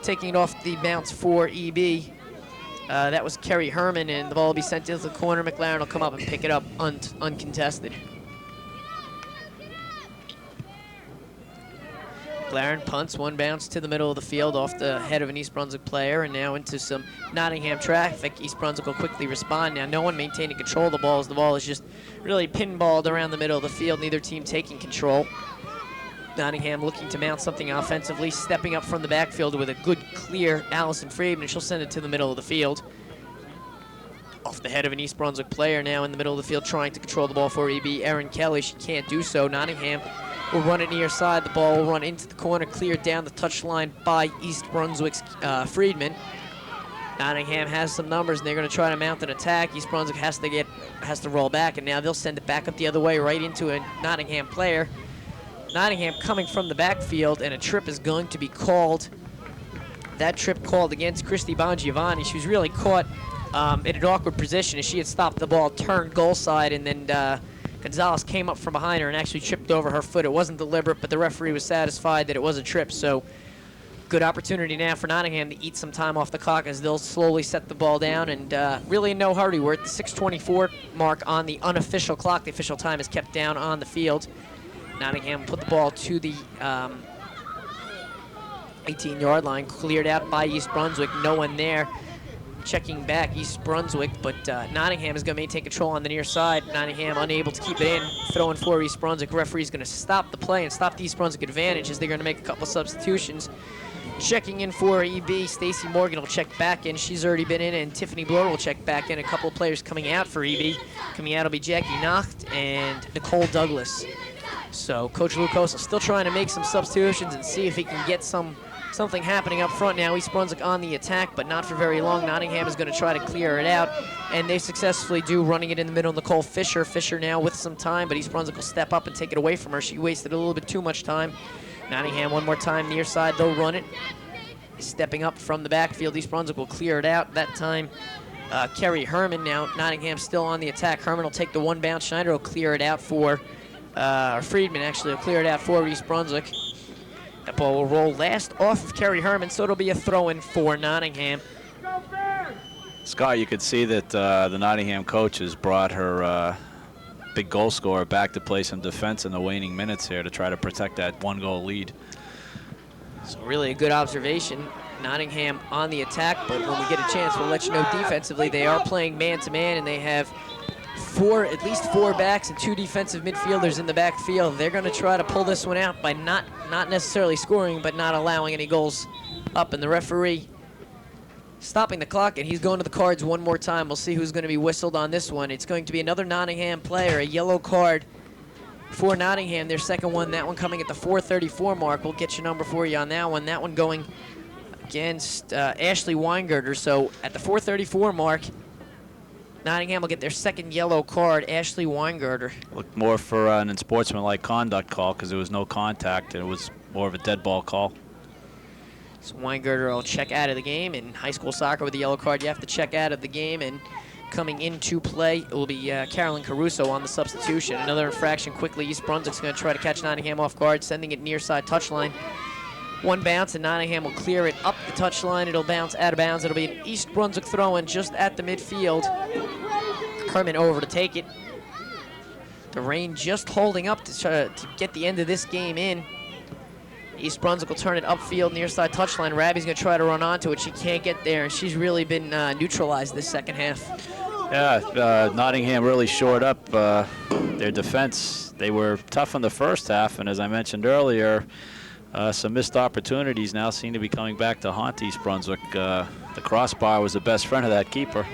taking it off the bounce for EB. That was Kerry Herman, and the ball will be sent into the corner. McLaren will come up and pick it up uncontested. McLaren punts, 1 bounce to the middle of the field off the head of an East Brunswick player, and now into some Nottingham traffic. East Brunswick will quickly respond. Now no one maintaining control of the ball as the ball is just really pinballed around the middle of the field, neither team taking control. Nottingham looking to mount something offensively, stepping up from the backfield with a good clear Allison Friedman. She'll send it to the middle of the field. Off the head of an East Brunswick player now in the middle of the field, trying to control the ball for EB. Erin Kelly, she can't do so. Nottingham will run it near side. The ball will run into the corner, cleared down the touchline by East Brunswick's Friedman. Nottingham has some numbers, and they're going to try to mount an attack. East Brunswick has to roll back, and now they'll send it back up the other way, right into a Nottingham player. Nottingham coming from the backfield, and a trip is going to be called. That trip called against Christy Bongiovanni. She was really caught in an awkward position as she had stopped the ball, turned goal side, and then Gonzalez came up from behind her and actually tripped over her foot. It wasn't deliberate, but the referee was satisfied that it was a trip. So good opportunity now for Nottingham to eat some time off the clock as they'll slowly set the ball down, and really in no hurry. We're at the 6:24 mark on the unofficial clock. The official time is kept down on the field. Nottingham put the ball to the 18-yard line, cleared out by East Brunswick. No one there. Checking back East Brunswick, but Nottingham is going to maintain control on the near side. Nottingham unable to keep it in, throwing for East Brunswick. Referee's going to stop the play and stop the East Brunswick advantage as they're going to make a couple substitutions. Checking in for EB, Stacy Morgan will check back in. She's already been in, and Tiffany Bloor will check back in. A couple of players coming out for EB. Coming out will be Jackie Nacht and Nicole Douglas. So Coach Lucosa still trying to make some substitutions and see if he can get something happening up front now. East Brunswick on the attack, but not for very long. Nottingham is going to try to clear it out, and they successfully do, running it in the middle. Nicole Fisher. Fisher now with some time, but East Brunswick will step up and take it away from her. She wasted a little bit too much time. Nottingham one more time near side. They'll run it. Stepping up from the backfield, East Brunswick will clear it out. That time, Kerry Herman. Now Nottingham still on the attack. Herman will take the 1 bounce. Schneider will clear it out for, Friedman actually will clear it out for East Brunswick. That ball will roll last off of Kerry Herman, so it'll be a throw-in for Nottingham. Scott, you could see that the Nottingham coach has brought her big goal scorer back to play some defense in the waning minutes here to try to protect that 1-goal lead. So really a good observation. Nottingham on the attack, but when we get a chance, we'll let you know defensively they are playing man-to-man, and they have at least four backs and two defensive midfielders in the backfield. They're going to try to pull this one out by not necessarily scoring, but not allowing any goals up. And the referee stopping the clock, and he's going to the cards one more time. We'll see who's going to be whistled on this one. It's going to be another Nottingham player, a yellow card for Nottingham, their second one. That one coming at the 4:34 mark. We'll get your number for you on that one. That one going against Ashley Weingerter. So at the 4:34 mark, Nottingham will get their second yellow card, Ashley Weingerter. Looked more for an unsportsmanlike conduct call because there was no contact, and it was more of a dead ball call. So Weingerter will check out of the game. In high school soccer with the yellow card, you have to check out of the game. And coming into play, it will be Carolyn Caruso on the substitution. Another infraction quickly. East Brunswick's going to try to catch Nottingham off guard, sending it near side touchline. One bounce, and Nottingham will clear it up the touchline. It'll bounce out of bounds. It'll be an East Brunswick throw-in just at the midfield. Kerman over to take it. The rain just holding up to try to get the end of this game in. East Brunswick will turn it upfield, near side touchline. Rabby's going to try to run onto it. She can't get there, and she's really been neutralized this second half. Yeah, Nottingham really shored up their defense. They were tough in the first half, and as I mentioned earlier, some missed opportunities now seem to be coming back to haunt East Brunswick. The crossbar was the best friend of that keeper.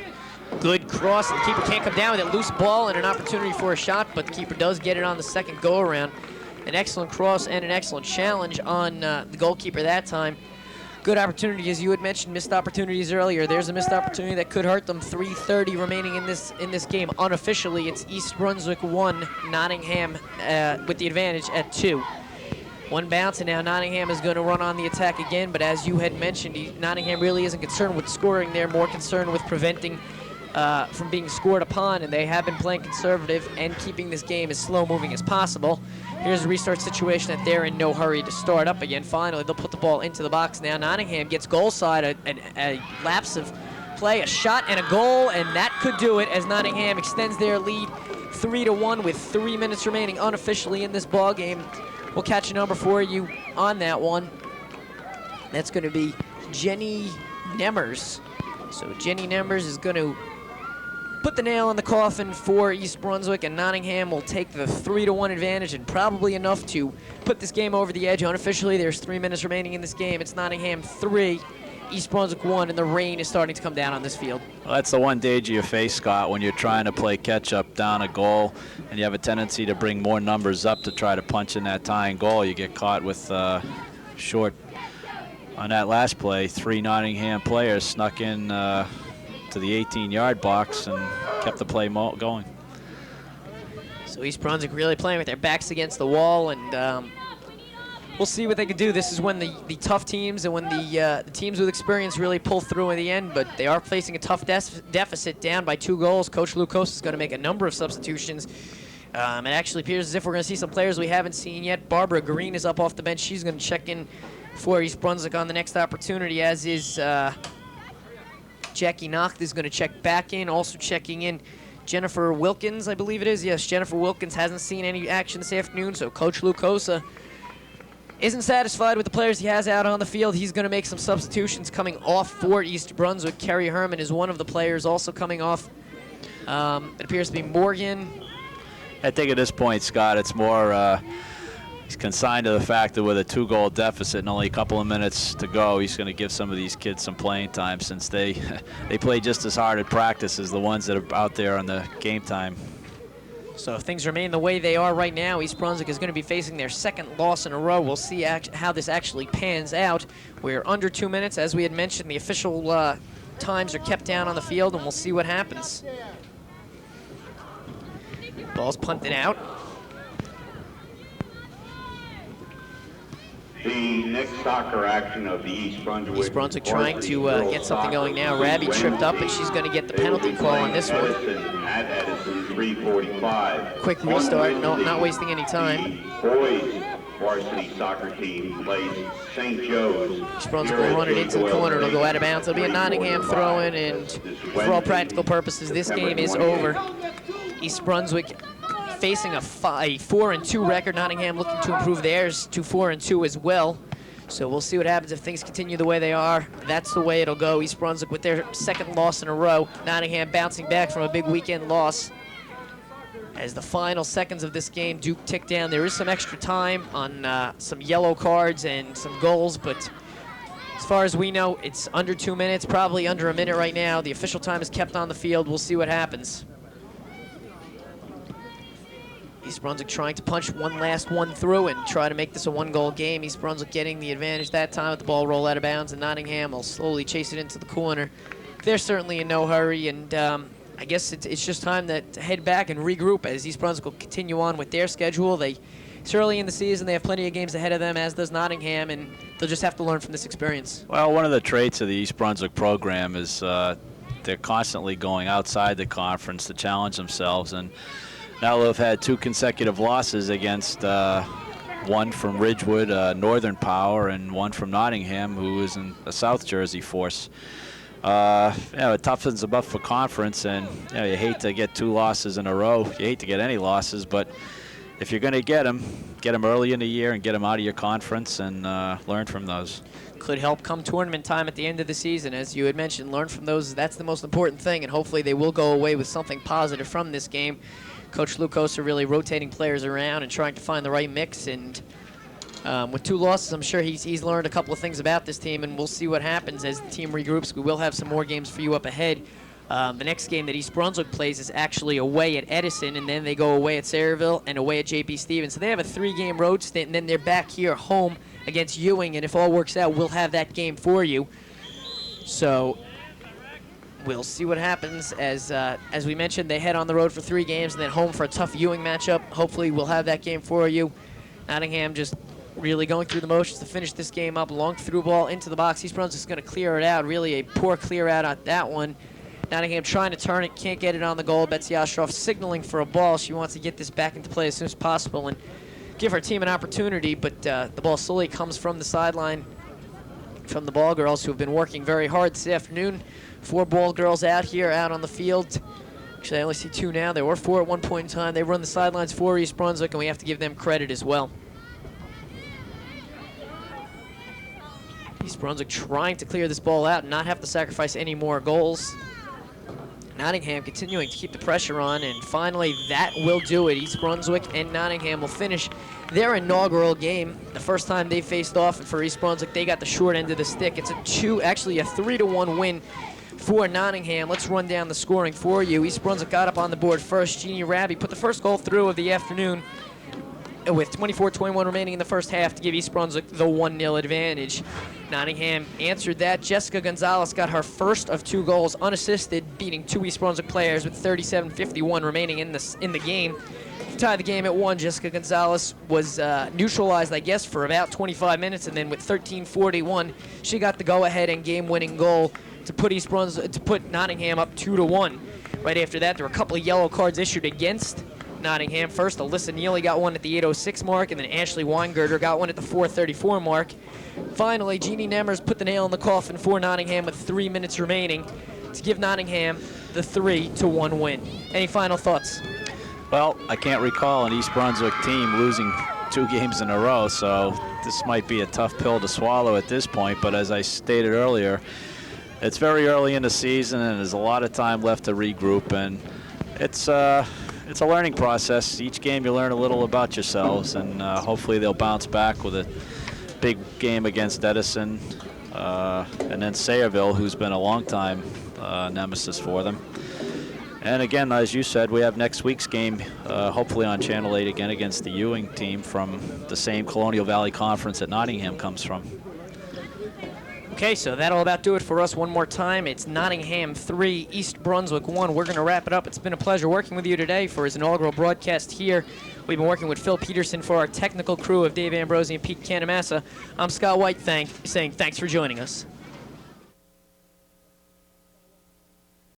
Good cross. The keeper can't come down with it. Loose ball and an opportunity for a shot, but the keeper does get it on the second go-around. An excellent cross and an excellent challenge on the goalkeeper that time. Good opportunity, as you had mentioned, missed opportunities earlier. There's a missed opportunity that could hurt them. 3:30 remaining in this game. Unofficially, it's East Brunswick 1, Nottingham with the advantage at 2. One bounce, and now Nottingham is going to run on the attack again, but as you had mentioned, Nottingham really isn't concerned with scoring. They're more concerned with preventing from being scored upon, and they have been playing conservative and keeping this game as slow-moving as possible. Here's a restart situation that they're in no hurry to start up again. Finally, they'll put the ball into the box. Now Nottingham gets goal side, a lapse of play, a shot and a goal, and that could do it as Nottingham extends their lead 3-1 with 3 minutes remaining unofficially in this ball game. We'll catch a number for you on that one. That's going to be Jenny Nemmers. So Jenny Nemmers is going to put the nail in the coffin for East Brunswick, and Nottingham will take the 3-1 advantage, and probably enough to put this game over the edge. Unofficially, there's 3 minutes remaining in this game. It's Nottingham 3, East Brunswick 1, and the rain is starting to come down on this field. Well, that's the one danger you face, Scott, when you're trying to play catch-up down a goal, and you have a tendency to bring more numbers up to try to punch in that tying goal. You get caught with short. On that last play, 3 Nottingham players snuck in to the 18-yard box and kept the play going. So East Brunswick really playing with their backs against the wall, and we'll see what they can do. This is when the tough teams and when the teams with experience really pull through in the end, but they are facing a tough deficit down by 2 goals. Coach Lucas is going to make a number of substitutions. It actually appears as if we're going to see some players we haven't seen yet. Barbara Green is up off the bench. She's going to check in for East Brunswick on the next opportunity, as is Jackie Nacht is going to check back in. Also checking in Jennifer Wilkins, I believe it is. Yes, Jennifer Wilkins hasn't seen any action this afternoon, so Coach Lucosa isn't satisfied with the players he has out on the field. He's going to make some substitutions coming off for East Brunswick. Kerry Herman is one of the players also coming off. It appears to be Morgan. I think at this point, Scott, it's more he's consigned to the fact that with a 2-goal deficit and only a couple of minutes to go, he's going to give some of these kids some playing time, since they play just as hard at practice as the ones that are out there on the game time. So if things remain the way they are right now, East Brunswick is going to be facing their second loss in a row. We'll see how this actually pans out. We're under 2 minutes. As we had mentioned, the official times are kept down on the field, and we'll see what happens. Ball's punted out. The next soccer action of the East Brunswick. East Brunswick trying to get something going now. Rabby tripped up, and she's going to get the penalty call on this one. At Edison, 3:45. Quick restart, no, not wasting any time. The boys varsity soccer team plays St. Joe's. East Brunswick will run it into the corner. It'll go out of bounds. It'll be a Nottingham throw-in, and for all practical purposes, this game is over. East Brunswick facing a 4-2 record. Nottingham looking to improve theirs to 4-2 as well. So we'll see what happens if things continue the way they are. That's the way it'll go. East Brunswick with their second loss in a row. Nottingham bouncing back from a big weekend loss. As the final seconds of this game do tick down, there is some extra time on some yellow cards and some goals, but as far as we know, it's under 2 minutes, probably under a minute right now. The official time is kept on the field. We'll see what happens. East Brunswick trying to punch one last one through and try to make this a one-goal game. East Brunswick getting the advantage that time with the ball roll out of bounds, and Nottingham will slowly chase it into the corner. They're certainly in no hurry, and I guess it's just time to head back and regroup as East Brunswick will continue on with their schedule. It's early in the season. They have plenty of games ahead of them, as does Nottingham, and they'll just have to learn from this experience. Well, one of the traits of the East Brunswick program is they're constantly going outside the conference to challenge themselves, and now they've had 2 consecutive losses against one from Ridgewood, Northern Power, and one from Nottingham, who is in a South Jersey force. It toughens them up for conference, and you hate to get 2 losses in a row. You hate to get any losses, but if you're going to get them early in the year and get them out of your conference and learn from those. Could help come tournament time at the end of the season. As you had mentioned, learn from those. That's the most important thing, and hopefully they will go away with something positive from this game. Coach Lucosa really rotating players around and trying to find the right mix, and with 2 losses, I'm sure he's learned a couple of things about this team, and we'll see what happens as the team regroups. We will have some more games for you up ahead. The next game that East Brunswick plays is actually away at Edison, and then they go away at Sayreville and away at J.P. Stevens. So they have a 3-game road stint, and then they're back here home against Ewing, and if all works out, we'll have that game for you. So we'll see what happens. As we mentioned, they head on the road for 3 games and then home for a tough Ewing matchup. Hopefully we'll have that game for you. Nottingham just really going through the motions to finish this game up. Long through ball into the box. East Brunswick's going to clear it out. Really a poor clear out on that one. Nottingham trying to turn it, can't get it on the goal. Betsy Ostroff signaling for a ball. She wants to get this back into play as soon as possible and give her team an opportunity, but the ball slowly comes from the sideline from the ball girls, who have been working very hard this afternoon. 4 ball girls out here, out on the field. Actually, I only see 2 now. There were 4 at one point in time. They run the sidelines for East Brunswick, and we have to give them credit as well. East Brunswick trying to clear this ball out and not have to sacrifice any more goals. Nottingham continuing to keep the pressure on, and finally that will do it. East Brunswick and Nottingham will finish their inaugural game. The first time they faced off, and for East Brunswick, they got the short end of the stick. It's a 3-1 win for Nottingham. Let's run down the scoring for you. East Brunswick got up on the board first. Jeannie Raby put the first goal through of the afternoon with 24-21 remaining in the first half to give East Brunswick the 1-0 advantage. Nottingham answered that. Jessica Gonzalez got her first of 2 goals unassisted, beating 2 East Brunswick players with 37:51 remaining in the game. To tie the game at 1, Jessica Gonzalez was neutralized, I guess, for about 25 minutes, and then with 13:41, she got the go-ahead and game-winning goal to put Nottingham up 2-1. Right after that, there were a couple of yellow cards issued against Nottingham. First, Alyssa Neely got one at the 8:06 mark, and then Ashley Weingirter got one at the 4:34 mark. Finally, Jeannie Nemmers put the nail in the coffin for Nottingham with 3 minutes remaining to give Nottingham the 3-1 win. Any final thoughts? Well, I can't recall an East Brunswick team losing 2 games in a row, so this might be a tough pill to swallow at this point, but as I stated earlier, it's very early in the season and there's a lot of time left to regroup, and it's a learning process. Each game you learn a little about yourselves, and hopefully they'll bounce back with a big game against Edison, and then Sayreville, who's been a long time nemesis for them. And again, as you said, we have next week's game, hopefully on Channel 8 again against the Ewing team from the same Colonial Valley Conference that Nottingham comes from. Okay, so that'll about do it for us one more time. It's Nottingham 3, East Brunswick 1. We're going to wrap it up. It's been a pleasure working with you today for his inaugural broadcast here. We've been working with Phil Peterson for our technical crew of Dave Ambrosi and Pete Canamassa. I'm Scott White saying thanks for joining us.